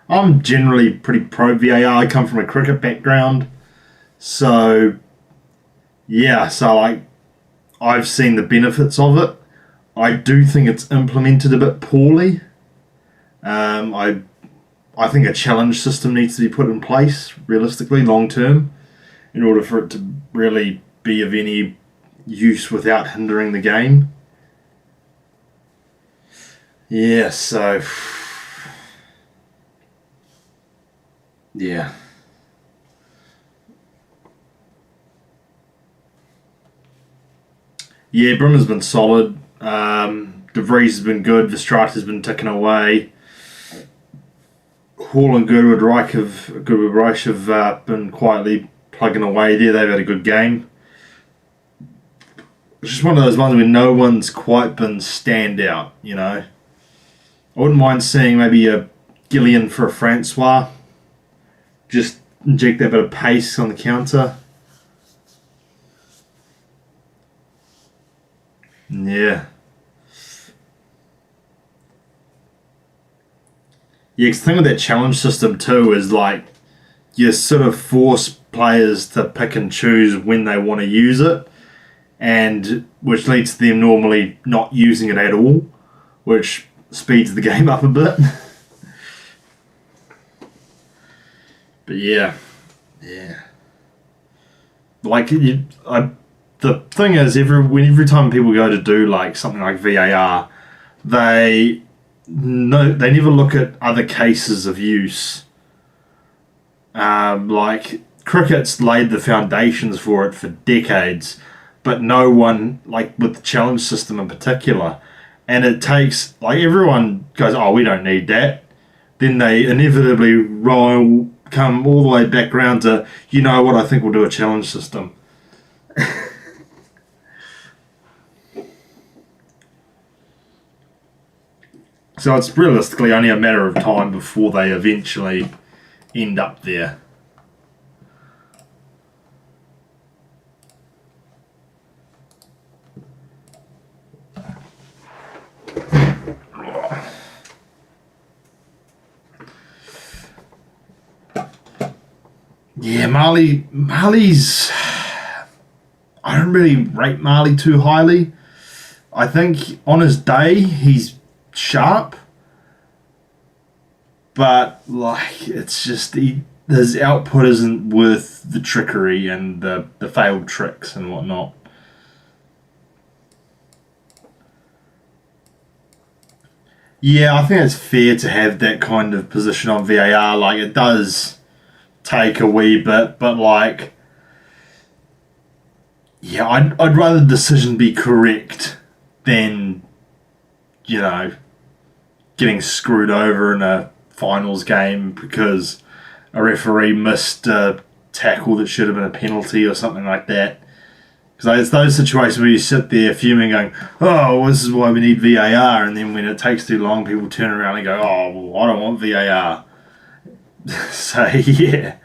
I'm generally pretty pro VAR. I come from a cricket background, so yeah, I've seen the benefits of it. I do think it's implemented a bit poorly. I think a challenge system needs to be put in place, realistically, long term, in order for it to really be of any use without hindering the game. Yeah, so yeah. Yeah, Brimmer's been solid. De Vries has been good. Verstraete has been ticking away. Hall and Goodwood Reich have been quietly plugging away there. They've had a good game. It's just one of those ones where no one's quite been standout, you know. I wouldn't mind seeing maybe a Gillian for a Francois. Just inject that bit of pace on the counter. Yeah. Yeah, because the thing with that challenge system too is like you sort of force players to pick and choose when they want to use it, and which leads to them normally not using it at all, which speeds the game up a bit. But yeah. Like the thing is, every time people go to do like something like VAR, they never look at other cases of use. Like cricket's laid the foundations for it for decades, but no one, like with the challenge system in particular, and it takes, like, everyone goes, oh, we don't need that. Then they inevitably come all the way back round to, you know what, I think we'll do a challenge system. So it's realistically only a matter of time before they eventually end up there. Yeah, Marley's... I don't really rate Marley too highly. I think on his day he's sharp, but like it's just his output isn't worth the trickery and the failed tricks and whatnot. Yeah, I think it's fair to have that kind of position on VAR. Like it does take a wee bit, but like yeah, I'd rather the decision be correct than you know getting screwed over in a finals game because a referee missed a tackle that should have been a penalty or something like that. Because it's those situations where you sit there fuming, going, "Oh, well, this is why we need VAR," and then when it takes too long, people turn around and go, "Oh, well, I don't want VAR." So yeah.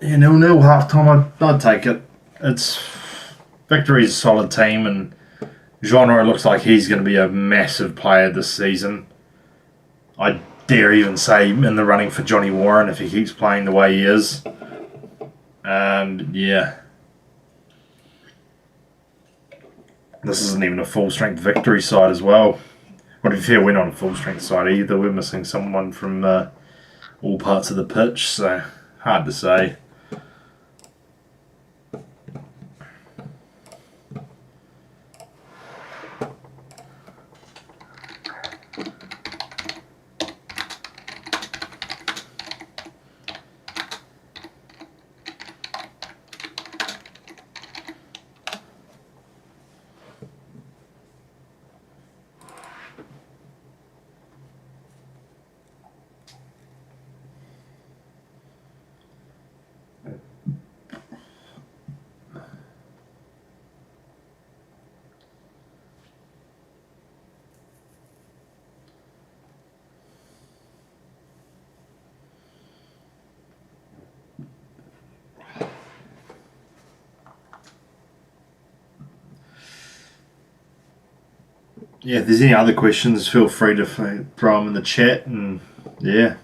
Yeah, 0-0 half time. I'd take it. It's Victory's a solid team, and Genre looks like he's going to be a massive player this season. I dare even say in the running for Johnny Warren if he keeps playing the way he is. And yeah, this isn't even a full strength Victory side as well. Well, to be fair, we're not a full strength side either. We're missing someone from all parts of the pitch, so hard to say. yeah, if there's any other questions, feel free to throw them in the chat. And yeah,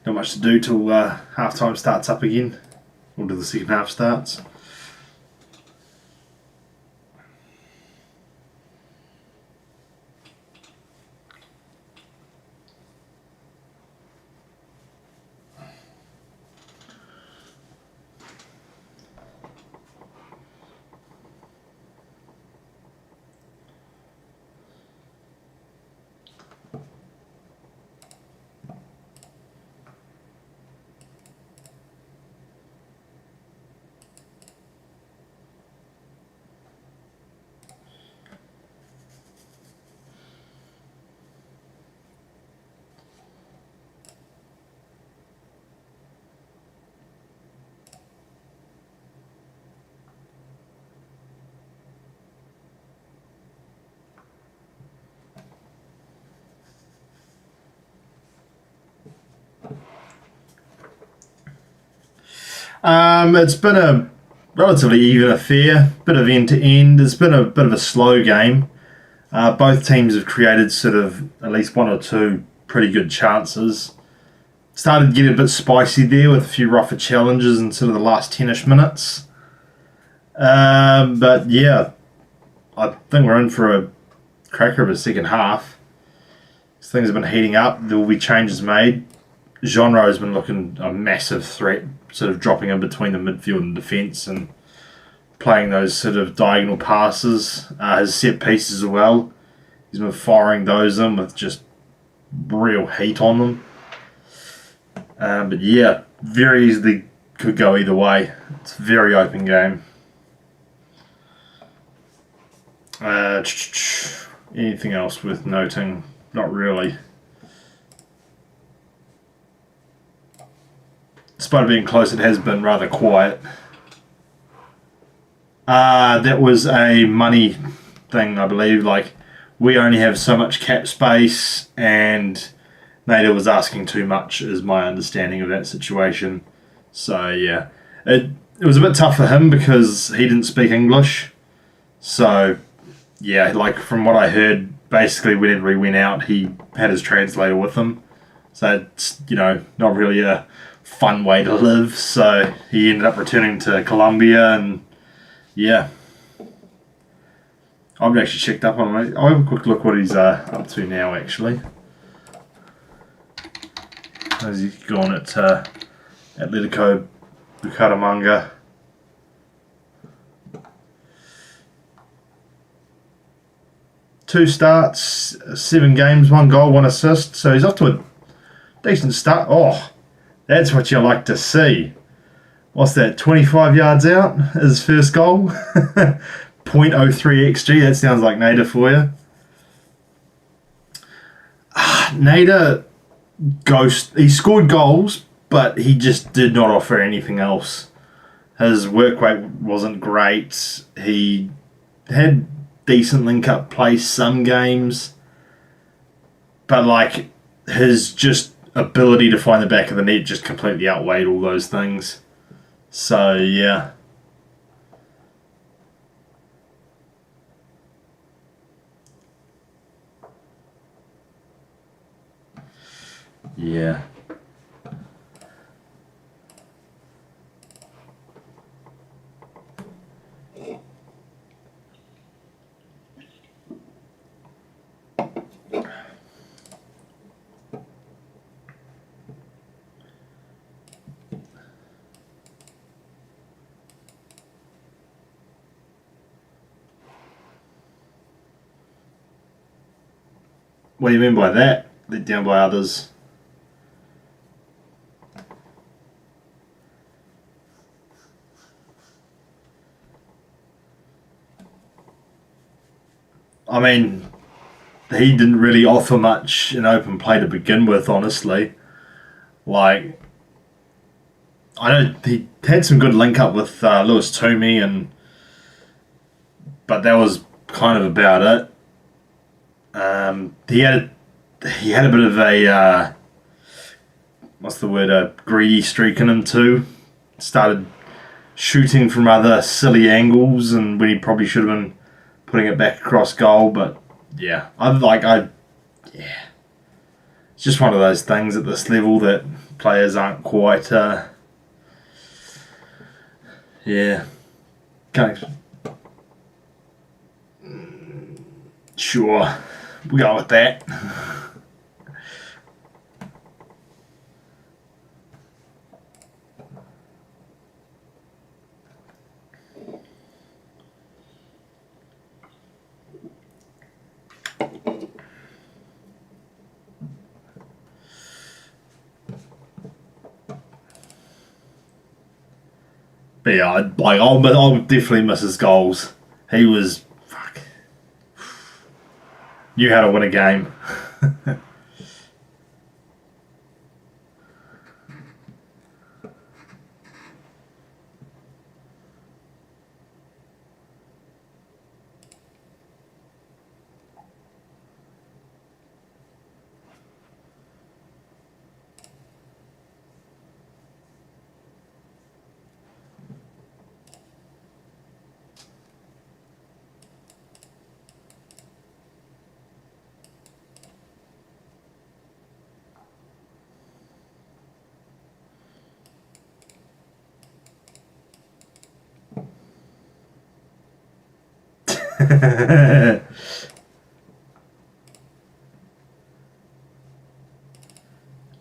not much to do till half time starts up again, or till the second half starts. It's been a relatively even affair, bit of end to end. It's been a bit of a slow game. Both teams have created sort of at least one or two pretty good chances. Started to get a bit spicy there with a few rougher challenges in sort of the last 10-ish minutes. But yeah, I think we're in for a cracker of a second half. Things have been heating up. There will be changes made. Genre has been looking a massive threat, sort of dropping in between the midfield and defence and playing those sort of diagonal passes. His set pieces as well. He's been firing those in with just real heat on them. But yeah, very easily could go either way. It's a very open game. Anything else worth noting? Not really. Despite it being close, it has been rather quiet. That was a money thing, I believe. Like, we only have so much cap space, and Nader was asking too much, is my understanding of that situation. So, yeah. It was a bit tough for him because he didn't speak English. So, yeah, like, from what I heard, basically, whenever he went out, he had his translator with him. So it's, not really a fun way to live. So he ended up returning to Colombia, and yeah. I've actually checked up on him. I'll have a quick look what he's up to now, actually. How's he gone at Atletico Bucaramanga? Two starts, 7 games, 1 goal, 1 assist. So he's off to a decent start. Oh, that's what you like to see. What's that, 25 yards out? His first goal? 0.03 XG, that sounds like Nader for you. Nader, he scored goals, but he just did not offer anything else. His work rate wasn't great. He had decent link-up play some games, but like his just ability to find the back of the net just completely outweighed all those things. So yeah. Yeah. What do you mean by that? Let down by others? I mean, he didn't really offer much in open play to begin with, honestly. Like, I know he had some good link up with Lewis Toomey, but that was kind of about it. He had a bit of a a greedy streak in him too. Started shooting from other silly angles, and when he probably should have been putting it back across goal. But yeah, yeah, it's just one of those things at this level that players aren't quite, yeah, can't, sure, we'll go with that. But yeah, I'll definitely miss his goals. He was, fuck, knew how to win a game.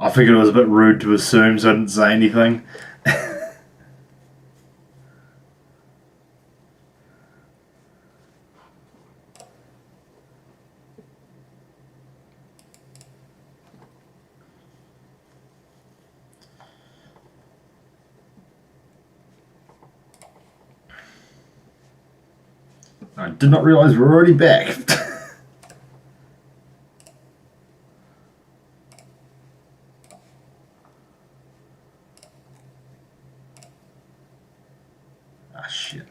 I figured it was a bit rude to assume, so I didn't say anything. I did not realise we're already back. Ah, shit.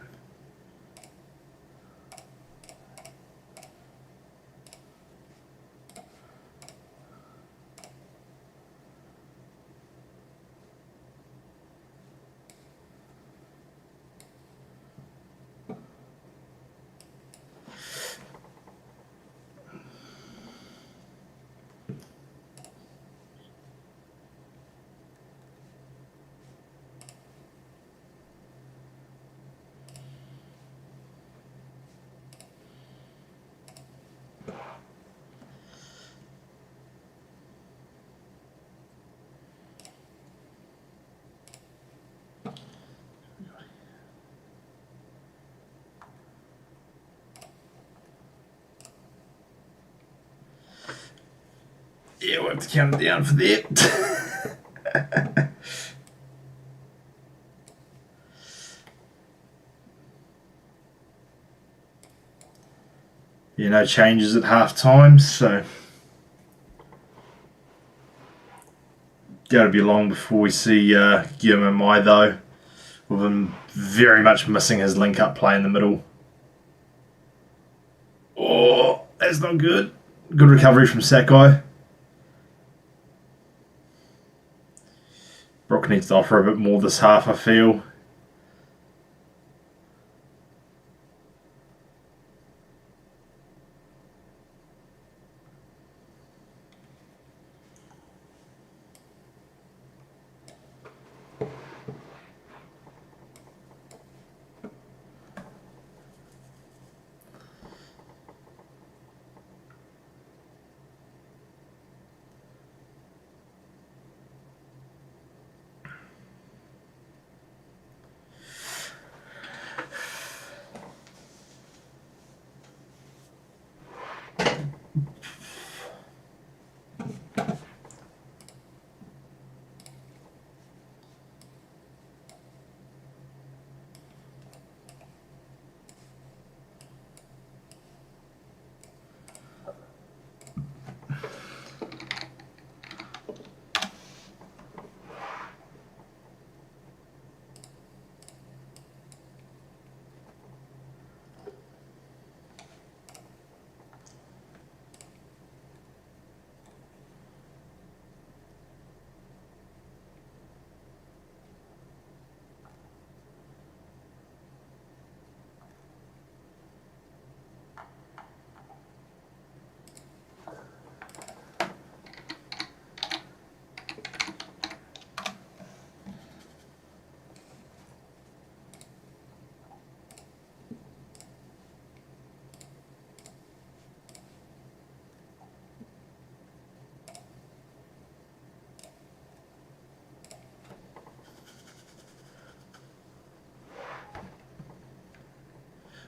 Yeah, we'll have to count it down for that. Yeah, no changes at half time, so gotta be long before we see Guillermo Mai though, with him very much missing his link up play in the middle. Oh, that's not good. Good recovery from Sakai. Brock needs to offer a bit more this half, I feel.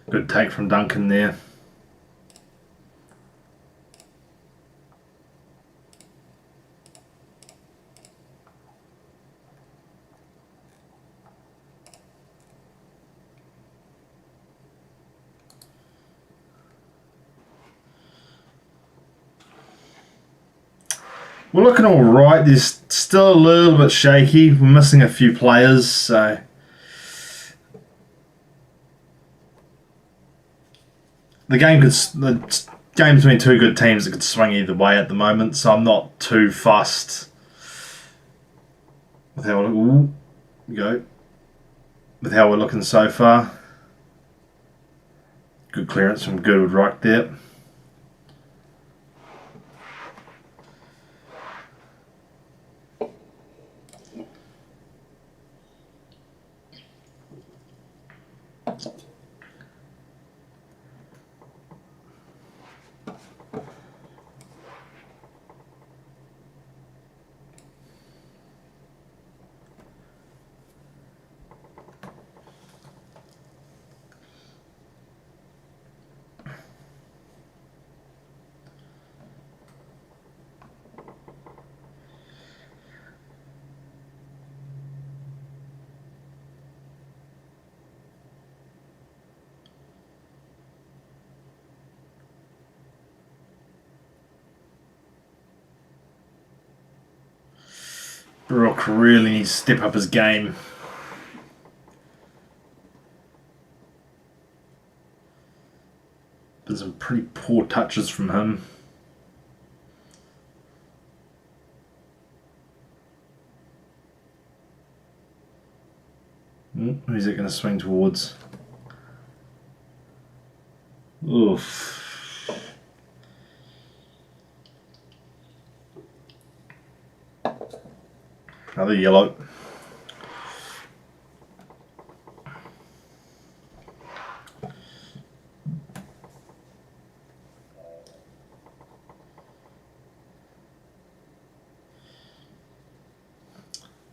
Good take from Duncan there. We're looking all right. There's still a little bit shaky. We're missing a few players, so the game's between two good teams that could swing either way at the moment. So I'm not too fussed with how with how we're looking so far. Good clearance from Goodwood right there. Brooke really needs to step up his game. There's some pretty poor touches from him. Who's it going to swing towards? Oof. Another yellow.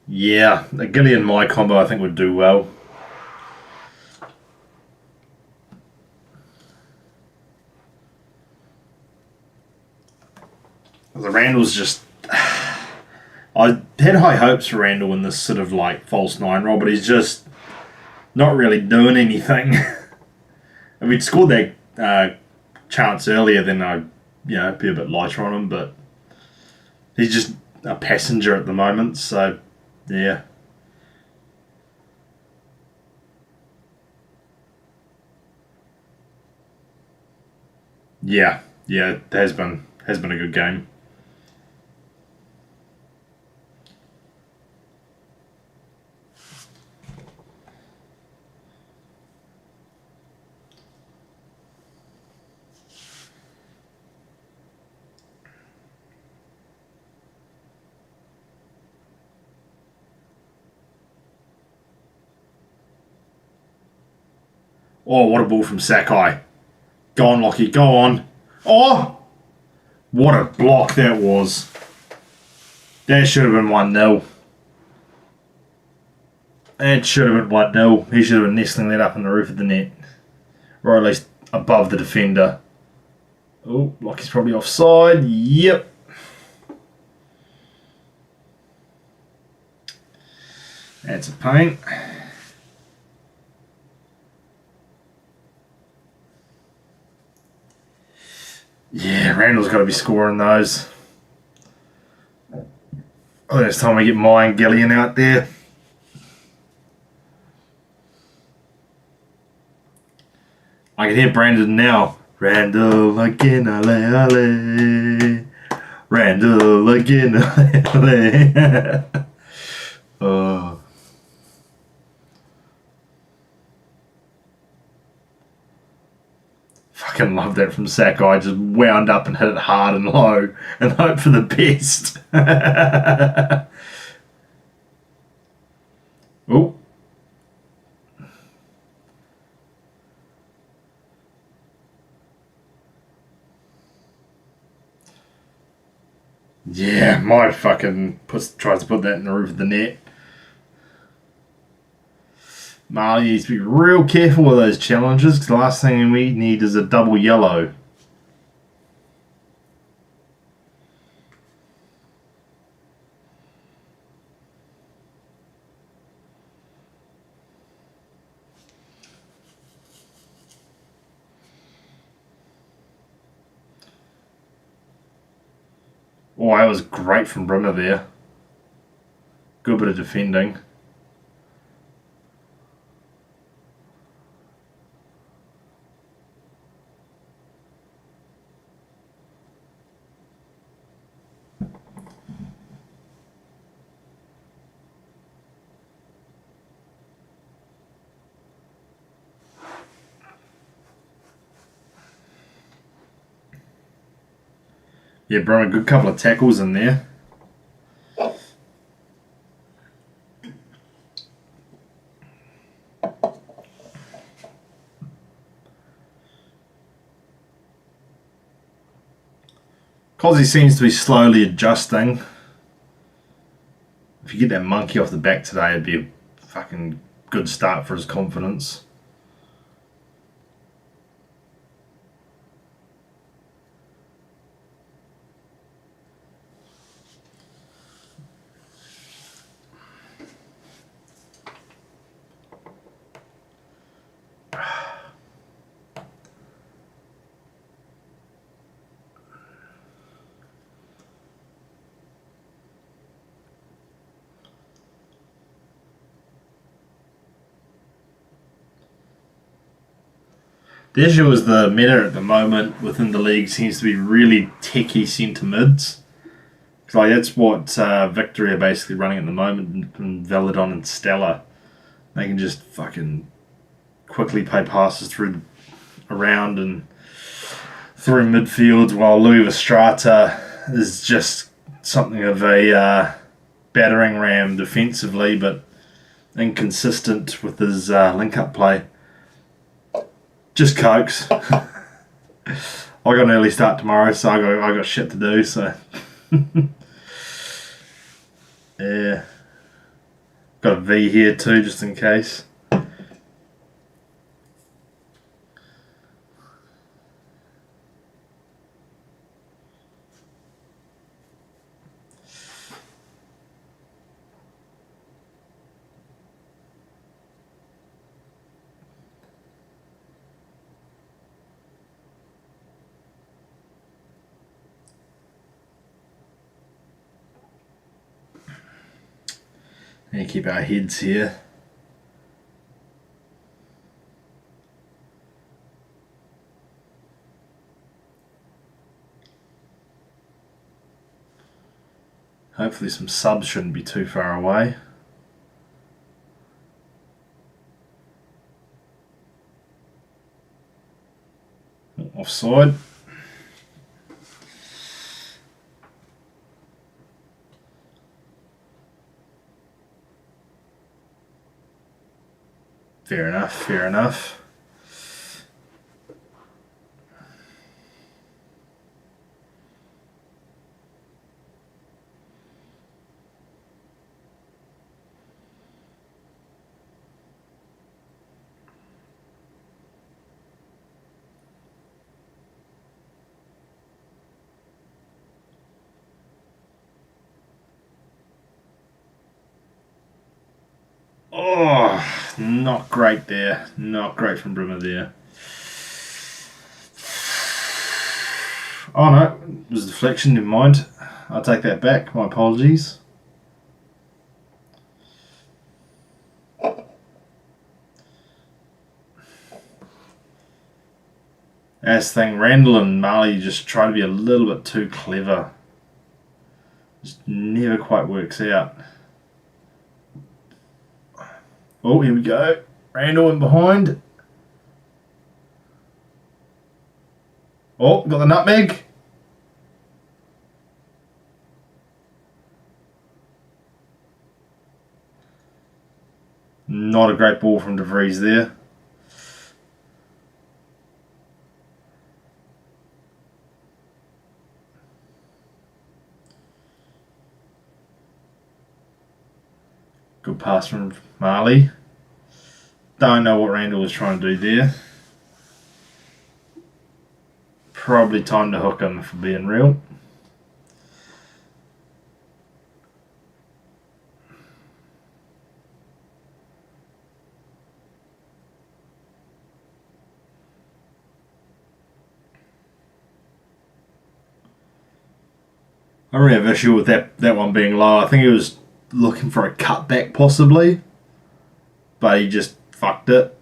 Yeah, a Gilly and my combo I think would do well. The Randall's just... I had high hopes for Randall in this sort of like false nine role, but he's just not really doing anything. If he'd scored that chance earlier, then I'd be a bit lighter on him, but he's just a passenger at the moment, so yeah. Yeah, it has been a good game. Oh, what a ball from Sakai. Go on, Lockie, go on. Oh! What a block that was. That should have been 1-0. That should have been 1-0. He should have been nestling that up on the roof of the net. Or at least above the defender. Oh, Lockie's probably offside. Yep. That's a pain. Yeah, Randall's got to be scoring those. Oh, it's time we get Mai and Gillian out there. I can hear Brandon now. Randall again, ale, ale. Randall again, ale. Oh. Fucking love that from Sakai. Just wound up and hit it hard and low and hope for the best. Oh. Yeah, my fucking tries to put that in the roof of the net. Marley needs to be real careful with those challenges because the last thing we need is a double yellow. Oh, that was great from Brimmer there. Good bit of defending. Yeah, Brimmer, good couple of tackles in there. Cozzy seems to be slowly adjusting. If you get that monkey off the back today, it'd be a fucking good start for his confidence. The issue is the meta at the moment within the league seems to be really techie centre mids. Like that's what Victory are basically running at the moment, and Veladon and Stella. They can just fucking quickly play passes through around and through midfields, while Louis Strata is just something of a battering ram defensively, but inconsistent with his link-up play. Just cokes. I got an early start tomorrow, so I got shit to do. So yeah, got a V here too, just in case. And keep our heads here. Hopefully some subs shouldn't be too far away. Offside. Fair enough, fair enough. Oh, not great there. Not great from Brimmer there. Oh no, it was a deflection, never mind. I'll take that back, my apologies. As thing, Randall and Marley just try to be a little bit too clever. Just never quite works out. Oh, here we go. Randall in behind. Oh, got the nutmeg. Not a great ball from De Vries there. Good pass from Marley. Don't know what Randall was trying to do there. Probably time to hook him, for being real. I don't really have an issue with that one being low. I think he was looking for a cutback possibly, but he just fucked it.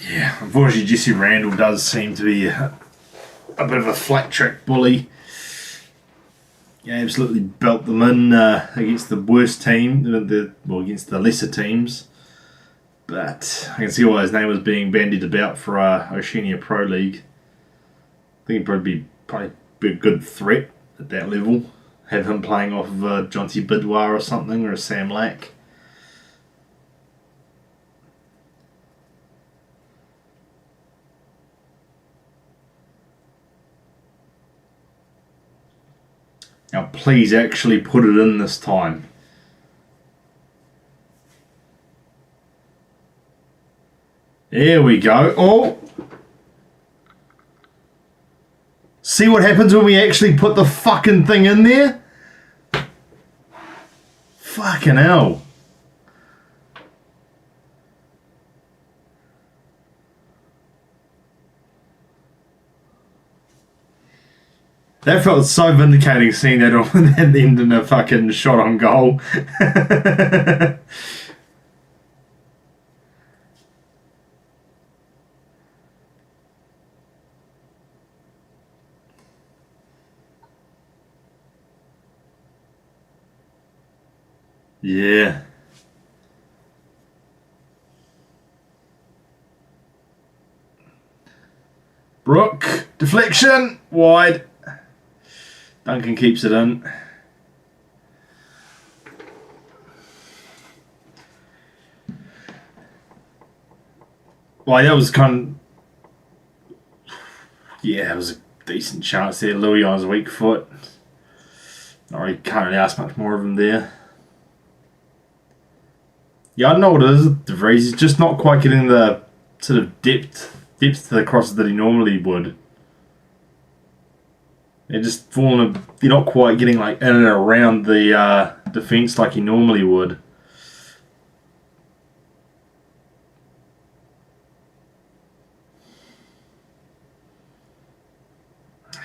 Yeah, unfortunately, Jesse Randall does seem to be a bit of a flat track bully. Yeah, absolutely belt them in against the worst team, against the lesser teams. But I can see why his name was being bandied about for Oceania Pro League. I think he'd probably be a good threat at that level. Have him playing off of a Jonty Bidwar or something, or a Sam Lack. Now please actually put it in this time. There we go. Oh! See what happens when we actually put the fucking thing in there? Fucking hell. That felt so vindicating, seeing that at the end in a fucking shot on goal. Yeah. Brooke, deflection, wide. Duncan keeps it in. Well, that was yeah, it was a decent chance there. Louis on his weak foot. I can't really ask much more of him there. Yeah, I don't know what it is with DeVries. He's just not quite getting the sort of depth to the crosses that he normally would. They're just falling. You're not quite getting like in and around the defence like he normally would.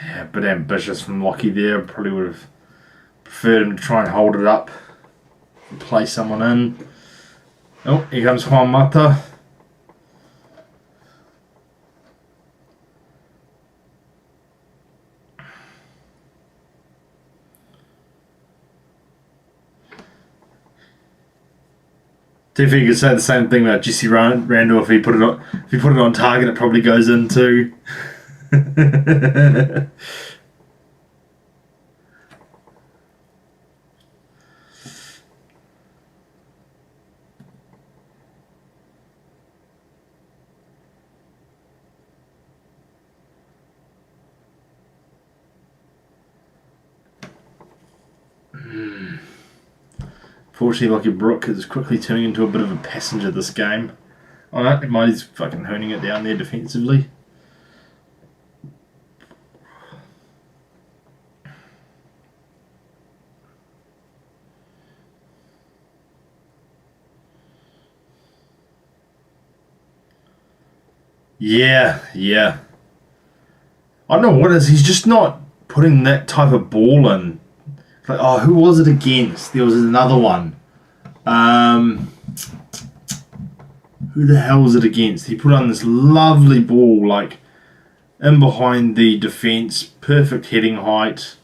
Yeah, a bit ambitious from Lockie there. Probably would have preferred him to try and hold it up and play someone in. Oh, here comes Juan Mata. Definitely you could say the same thing about Jesse Randall. If he put it on target, it probably goes in too. Fortunately, Lucky Brook is quickly turning into a bit of a passenger this game. Oh no, never mind, he's fucking honing it down there defensively. Yeah. I don't know what it is, he's just not putting that type of ball in. Like, oh, who was it against? There was another one. Who the hell was it against? He put on this lovely ball, like, in behind the defence, perfect heading height.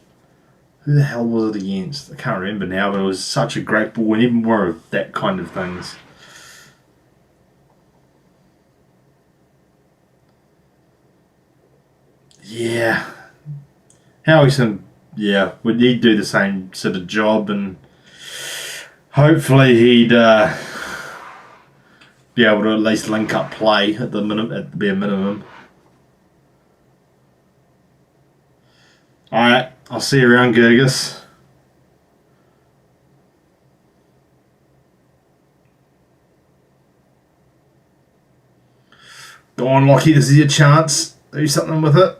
Who the hell was it against? I can't remember now, but it was such a great ball, and even more of that kind of things. Yeah, Howison, yeah, would he'd do the same sort of job, and hopefully he'd be able to at least link up play at the minimum, at the bare minimum. All right, I'll see you around, Gergis. Go on, Lockie. This is your chance. Do something with it.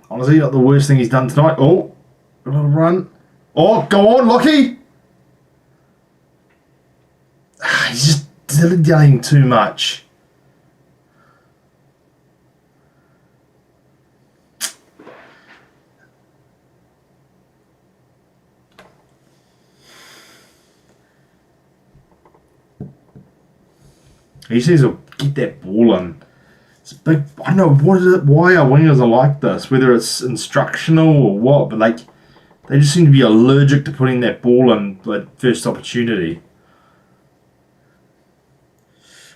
Honestly, not the worst thing he's done tonight. Oh, a little run. Oh, go on, Lockie. He's just dilly-dallying too much. He just needs to get that ball in. It's big. I don't know what is it. Why our wingers are like this? Whether it's instructional or what, but like they just seem to be allergic to putting that ball in at first opportunity.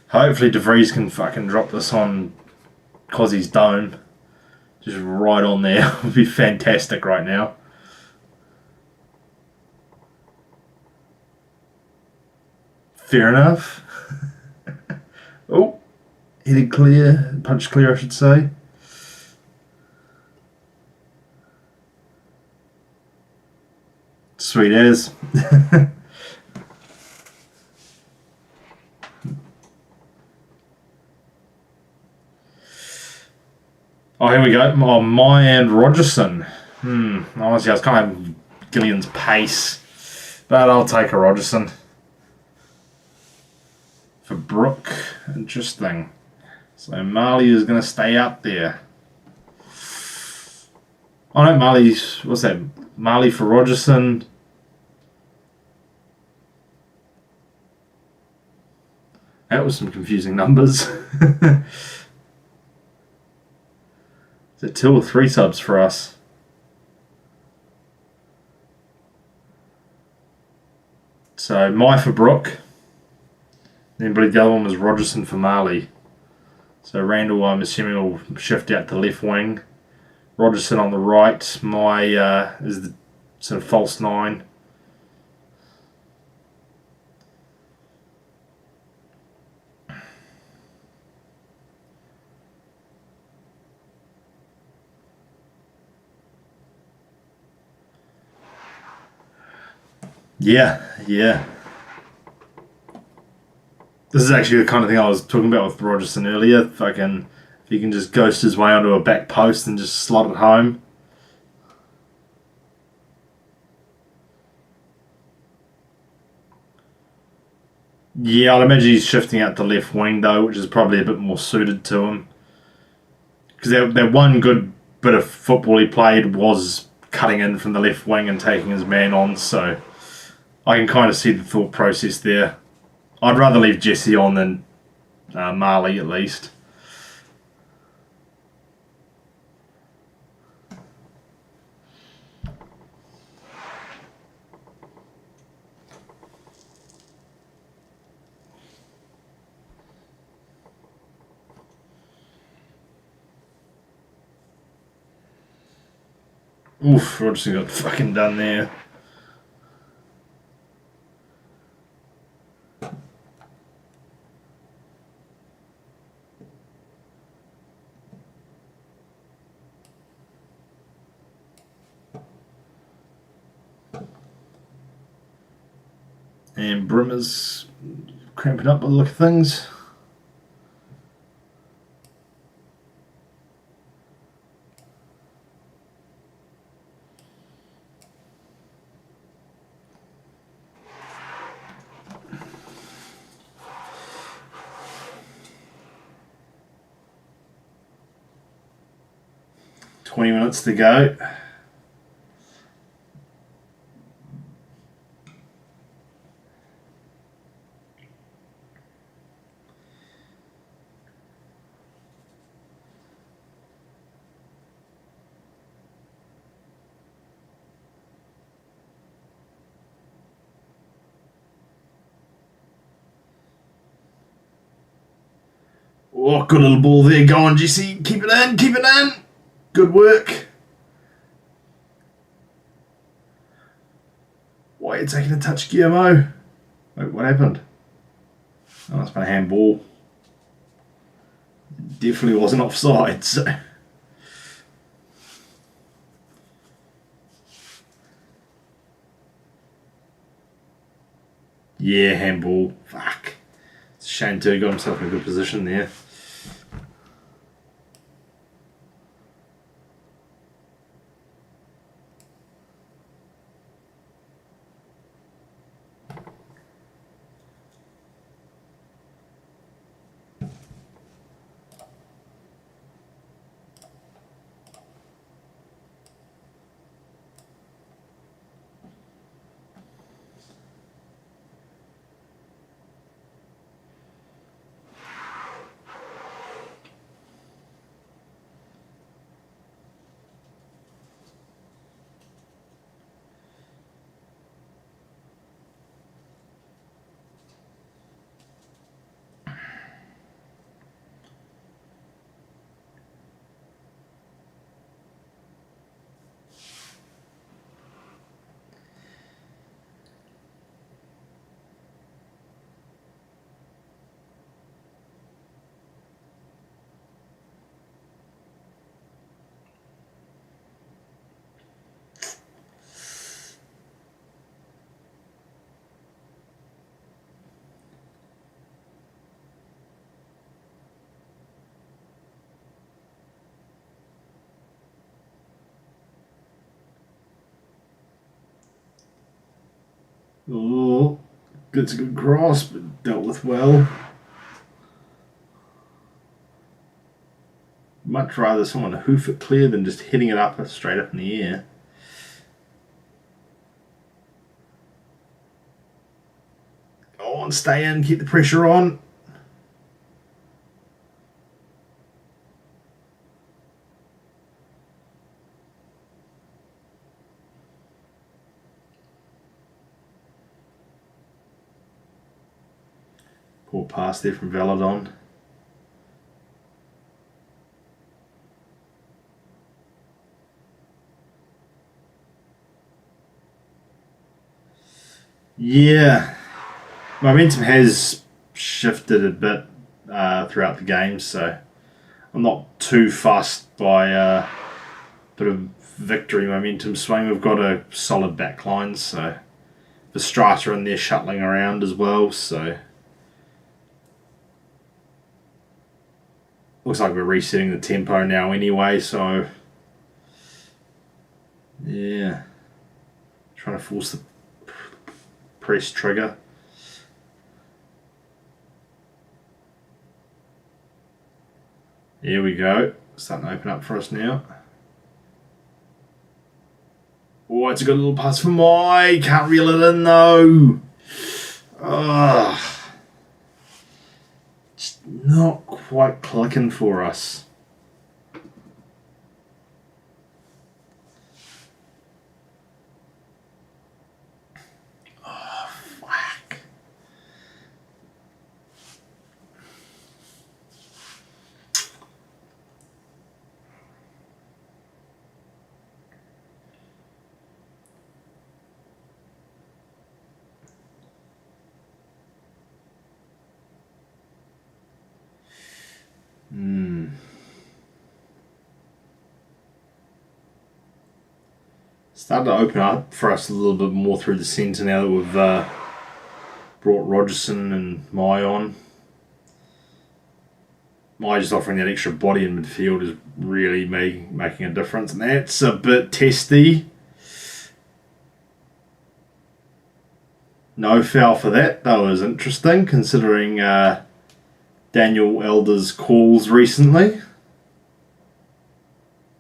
Hopefully DeVries can fucking drop this on Cozzie's dome. Just right on there. Would be fantastic right now. Fair enough. Oh, headed clear. Punch clear, I should say. Sweet as. Oh, here we go. Oh, and Rogerson. Honestly, I was kind of Gillian's pace, but I'll take a Rogerson. For Brooke, interesting. So Marley is going to stay up there. Oh no, Marley's, what's that? Marley for Rogerson. That was some confusing numbers. Is it 2 or 3 subs for us? So Mai for Brooke. Then I believe the other one was Rogerson for Marley. So Randall, I'm assuming, will shift out to left wing. Rogerson on the right. Mai is the sort of false 9. Yeah. This is actually the kind of thing I was talking about with Rogerson earlier. If he can just ghost his way onto a back post and just slot it home. Yeah, I'd imagine he's shifting out to left wing though, which is probably a bit more suited to him. Because that one good bit of football he played was cutting in from the left wing and taking his man on, so I can kind of see the thought process there. I'd rather leave Jesse on than Marley at least. Oof, Rogerson got fucking done there. And Brimmer's cramping up by the look of things. "20 minutes to go. Oh, good little ball there. Go on, Jesse. Keep it in. Good work. Why are you taking a touch, Guillermo? Wait, what happened? Oh, it's been a handball. Definitely wasn't offside, so... Yeah, handball. Fuck. It's a shame too, he got himself in a good position there. Oh, it's a good cross, but dealt with well. Much rather someone hoof it clear than just hitting it up straight up in the air. Go on, stay in, keep the pressure on. Poor pass there from Valadon. Yeah, momentum has shifted a bit throughout the game, so I'm not too fussed by a bit of victory momentum swing. We've got a solid backline, so the Strata in there shuttling around as well, so looks like we're resetting the tempo now anyway, so yeah, trying to force the press trigger. Here we go, starting to open up for us now. Oh, it's a good little pass for Mai. Can't reel it in though. Ugh. Just not quite clicking for us. Oh, fuck. Starting to open up for us a little bit more through the centre now that we've brought Rogerson and Mai on. Mai just offering that extra body in midfield is really making a difference, and that's a bit testy. No foul for that. That was interesting considering Daniel Elder's calls recently.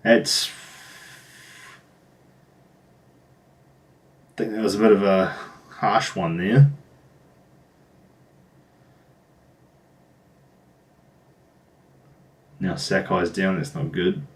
That's... I think that was a bit of a harsh one there. Now Sakai's down, that's not good.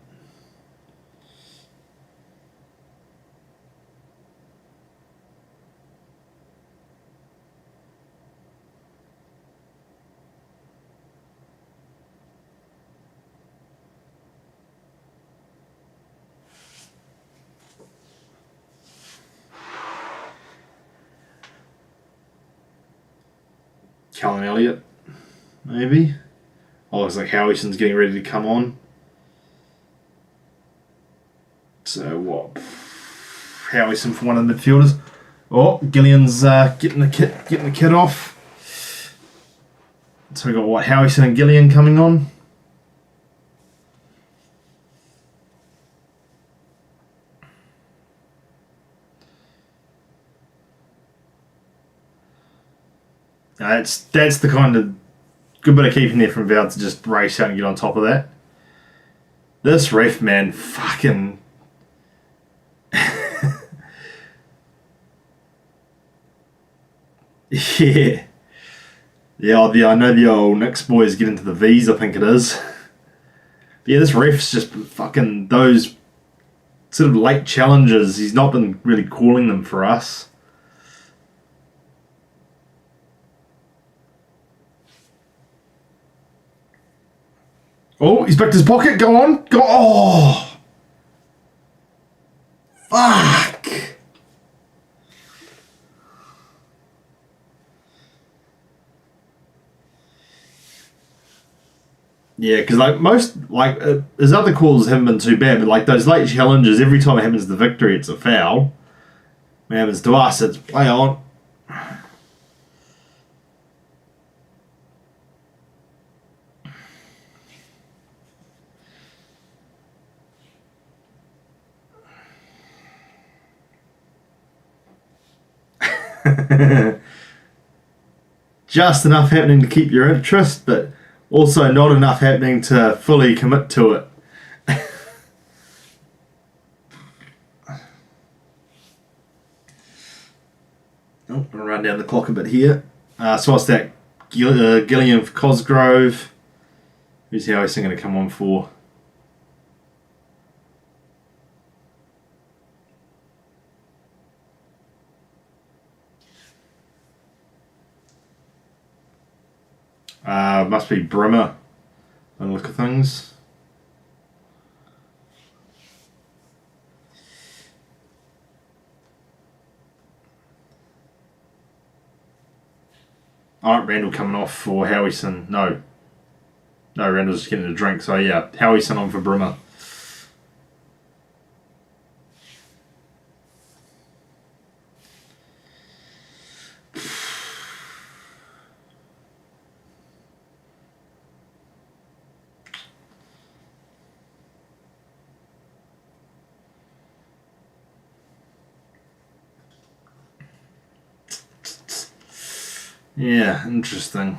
Callum Elliott, maybe. Oh, looks like Howieson's getting ready to come on. So what? Howieson for one of the midfielders. Oh, Gillian's getting the kit off. So we got what? Howieson and Gillian coming on. That's the kind of good bit of keeping there from Val to just race out and get on top of that. This ref, man, fucking. Yeah. I know the old Knicks boys get into the V's, I think it is. But yeah, this ref's just fucking those sort of late challenges. He's not been really calling them for us. Oh, he's back to his pocket. Go on. Go. Oh. Fuck. Yeah, because his other calls haven't been too bad, but like those late challenges, every time it happens to Victory, it's a foul. When it happens to us, it's play on. Just enough happening to keep your interest, but also not enough happening to fully commit to it. Oh, I'm going to run down the clock a bit here. So what's that? Gillian for Cosgrove. Who's Howieson going to come on for? Must be Brimmer. By the look of things. Alright, Randall coming off for Howieson. No, Randall's just getting a drink. So yeah, Howieson on for Brimmer. Yeah, interesting.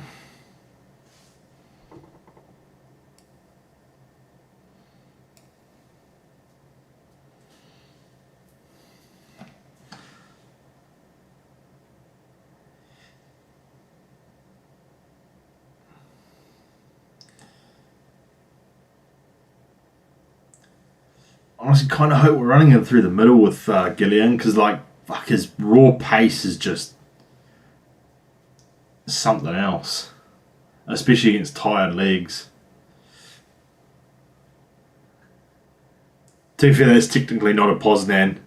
Honestly, kind of hope we're running him through the middle with Gillian, because fuck, his raw pace is just something else, especially against tired legs. To be fair, that's technically not a Poznan.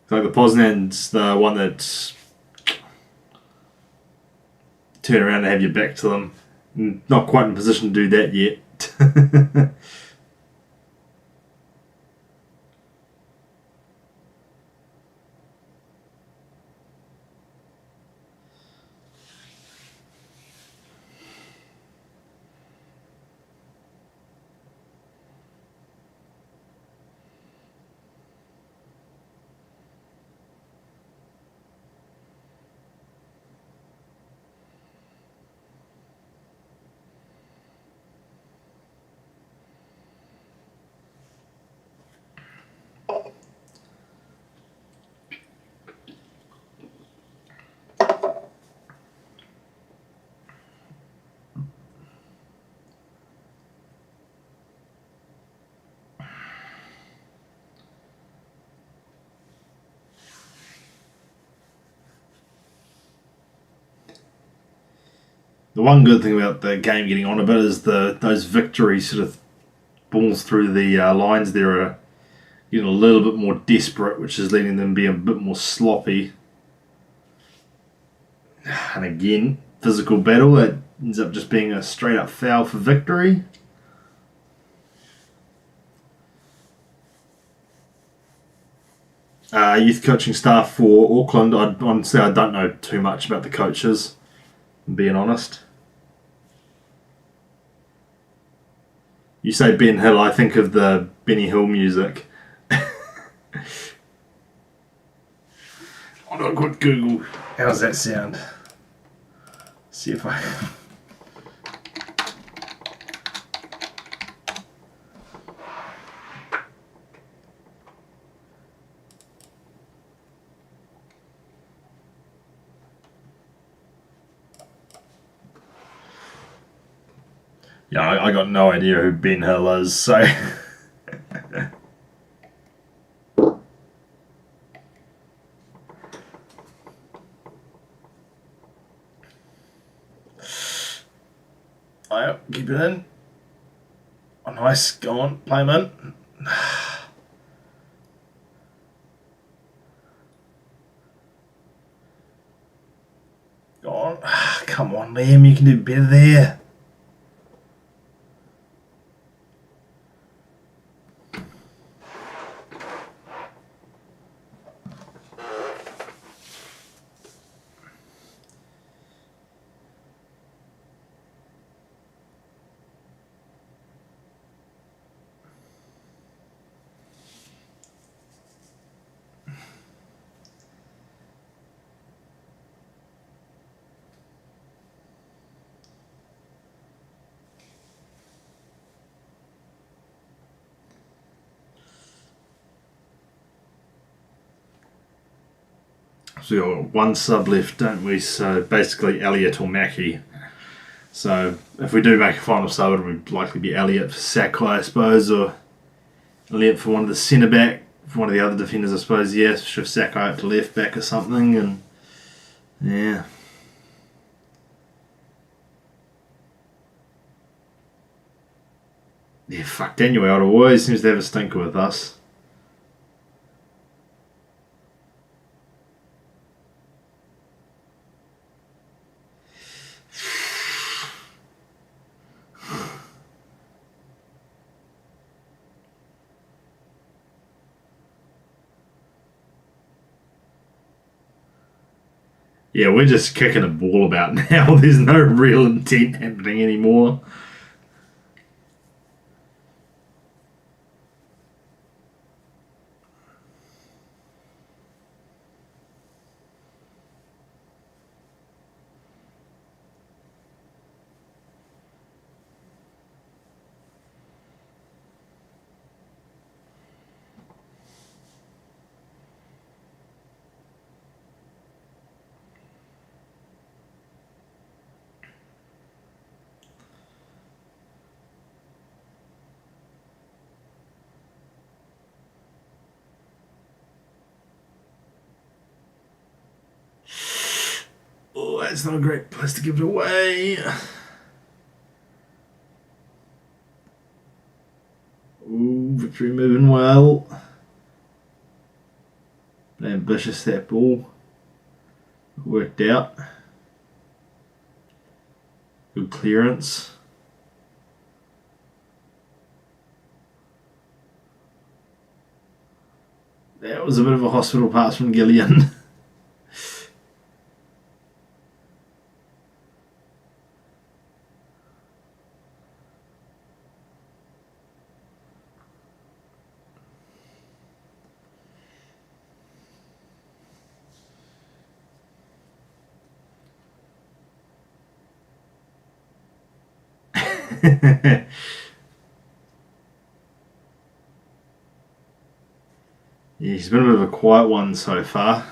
Like the Poznan's the one that's turn around and have your back to them. Not quite in position to do that yet. The one good thing about the game getting on a bit is those victory sort of balls through the lines there are getting a little bit more desperate, which is letting them be a bit more sloppy. And again, physical battle, it ends up just being a straight up foul for Victory. Youth coaching staff for Auckland, honestly I don't know too much about the coaches, being honest. You say Ben Hill, I think of the Benny Hill music. I'll do a quick Google. How's that sound? See if I... Yeah, I got no idea who Ben Hill is, so... Alright, keep it in. Oh, nice, go on, play him in. Go on, come on Liam, you can do better there. So we've got one sub left, don't we? So basically Elliot or Mackie. So if we do make a final sub, it would likely be Elliot for Sakai, I suppose, or Elliot for one of the centre back, for one of the other defenders, I suppose. Yes, shift Sakai up to left back or something, and yeah. Yeah, fuck, Daniel Elder always seems to have a stinker with us. Yeah, we're just kicking a ball about now. There's no real intent happening anymore. Oh, that's not a great place to give it away. Ooh, Victory moving well. Ambitious that ball. Worked out. Good clearance. That was a bit of a hospital pass from Gillian. Yeah, he's been a bit of a quiet one so far.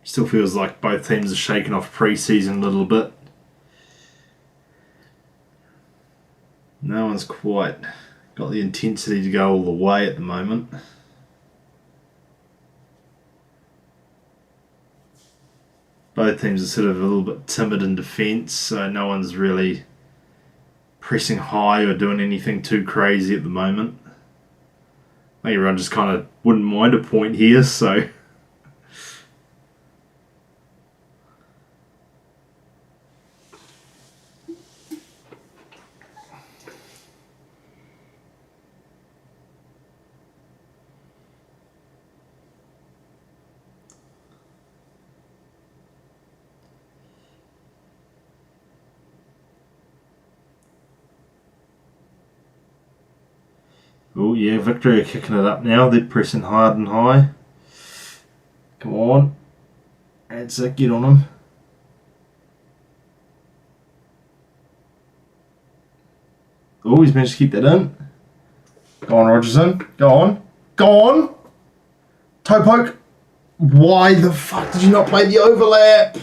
Still feels like both teams are shaking off pre-season a little bit. No one's quite got the intensity to go all the way at the moment. Both teams are sort of a little bit timid in defence, so no one's really pressing high or doing anything too crazy at the moment. I think everyone just kind of wouldn't mind a point here, so... Oh yeah, Victory are kicking it up now. They're pressing hard and high. Come on. That's it, get on them. Oh, he's managed to keep that in. Go on, Rogerson. Go on. Go on. Toe poke. Why the fuck did you not play the overlap?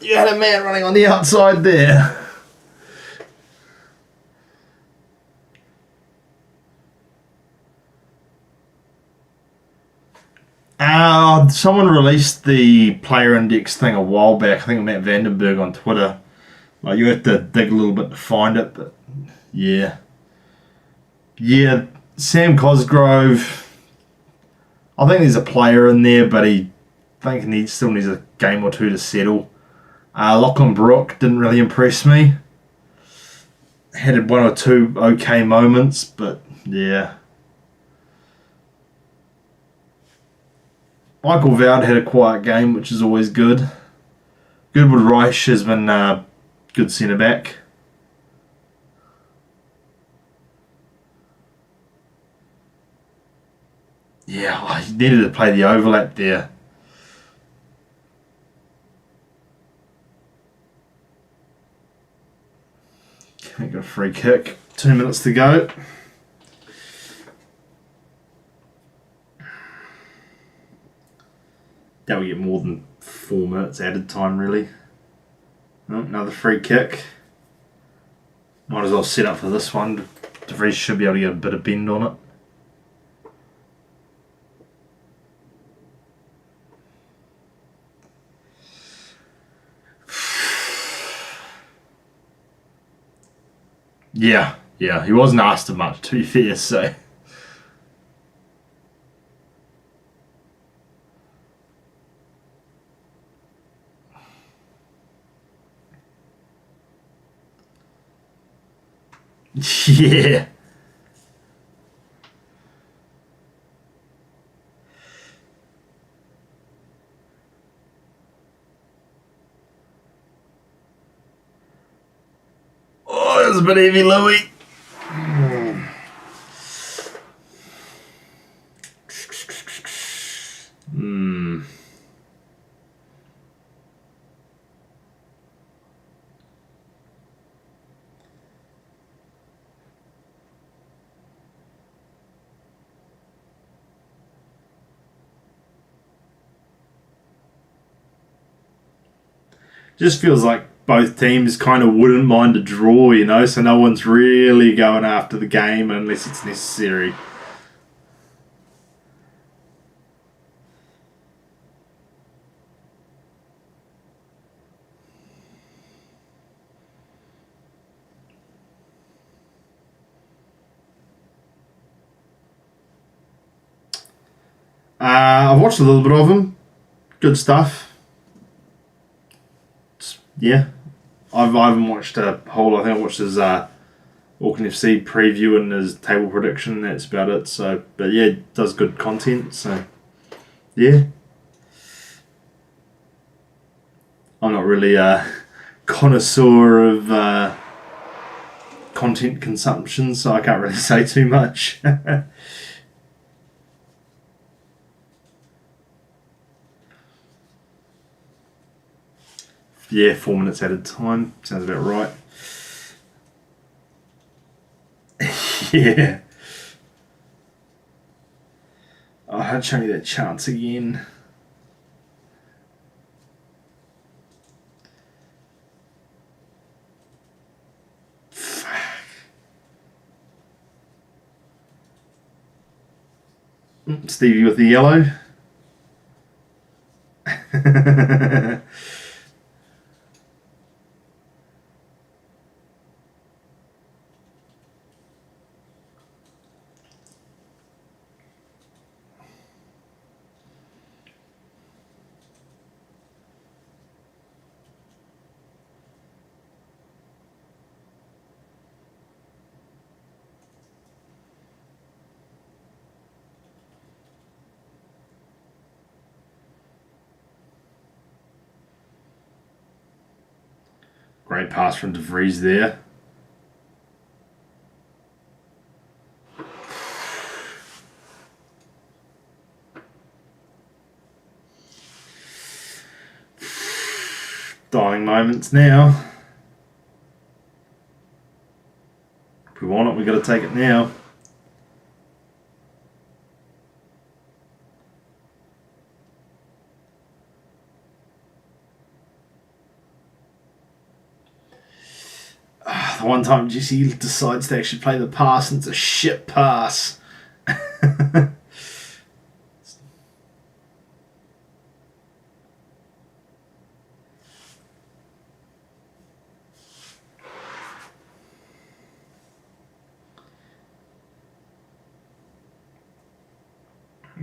You had a man running on the outside there. Someone released the player index thing a while back. I think Matt Vandenberg on Twitter. Like, you have to dig a little bit to find it, but yeah. Yeah, Sam Cosgrove. I think there's a player in there, but I think he still needs a game or two to settle. Lachlan Brook didn't really impress me. Had one or two okay moments, but yeah. Michael Vowd had a quiet game, which is always good. Goodwood Reich has been good centre back. Yeah, he needed to play the overlap there. Can't get a free kick. 2 minutes to go. That will get more than 4 minutes added time, really. Oh, another free kick. Might as well set up for this one. De Vries should be able to get a bit of bend on it. Yeah, he wasn't asked of much, to be fair, so... Yeah. Oh, that was a bit heavy, Louis. Just feels like both teams kind of wouldn't mind a draw, you know, so no one's really going after the game unless it's necessary. I've watched a little bit of him. Good stuff. Yeah. I haven't watched a whole. I think I watched his Auckland FC preview and his table prediction. That's about it. So, but yeah, does good content. So, yeah. I'm not really a connoisseur of content consumption, so I can't really say too much. Yeah, 4 minutes at a time. Sounds about right. Yeah. Oh, I'd show me that chance again. Fuck. Stevie with the yellow. Great pass from De Vries there. Dying moments now. If we want it, we've got to take it now. The one time Jesse decides to actually play the pass and it's a shit pass.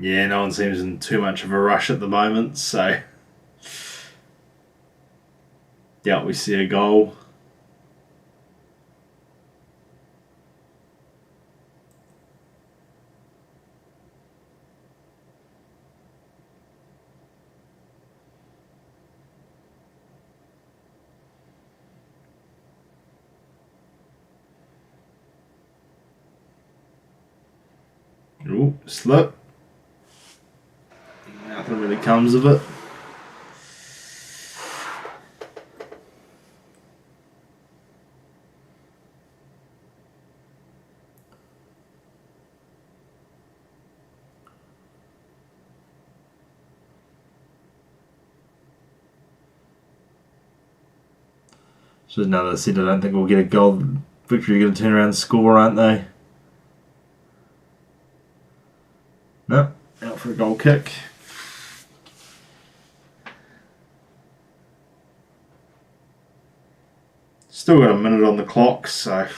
Yeah, no one seems in too much of a rush at the moment, so yeah, we see a goal. Ooh, slip. Nothing really comes of it. So another set, I don't think we'll get a goal. Victory going to turn around and score, aren't they? No, out for a goal kick. Still got a minute on the clock, so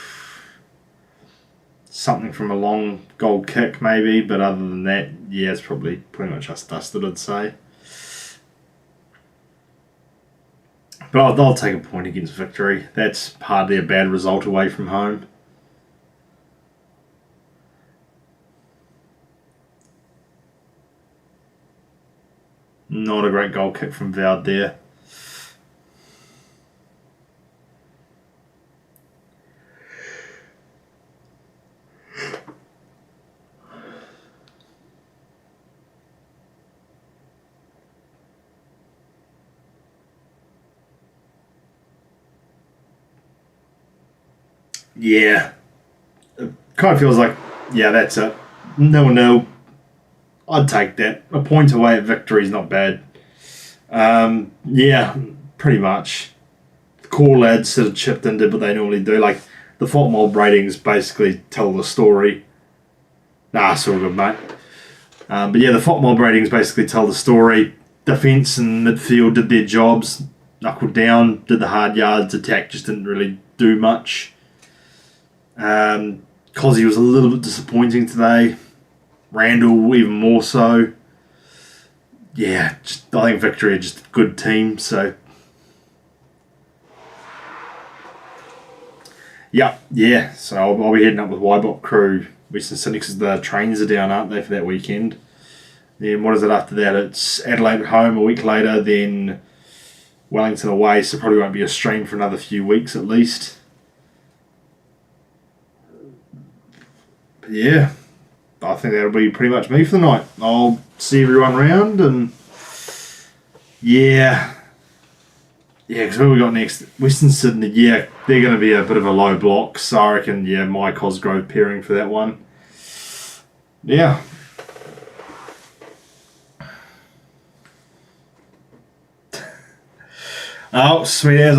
something from a long goal kick maybe, but other than that, yeah, it's probably pretty much us dusted, I'd say. But I'll take a point against Victory. That's hardly a bad result away from home. Not a great goal kick from Vowd there. Yeah. It kind of feels like, yeah, that's it. 0-0. I'd take that. A point away at Victory is not bad. Yeah, pretty much. The core lads sort of chipped in, did what they normally do. Like, the fault mold ratings basically tell the story. Nah, it's all good, mate. But yeah, the fault mold ratings basically tell the story. Defence and midfield did their jobs. Knuckled down, did the hard yards. Attack just didn't really do much. Cozzy was a little bit disappointing today. Randall even more so. Yeah, I think Victory are just a good team, so yeah. So I'll be heading up with Wybot crew, Western Sydney, because the trains are down, aren't they, for that weekend? Then what is it after that? It's Adelaide at home a week later, then Wellington away, so probably won't be a stream for another few weeks at least. But yeah, I think that'll be pretty much me for the night. I'll see everyone round, and yeah, because who we got next? Western Sydney. Yeah, they're going to be a bit of a low block, so I reckon, yeah, my Cosgrove pairing for that one. Yeah. Oh, sweet as.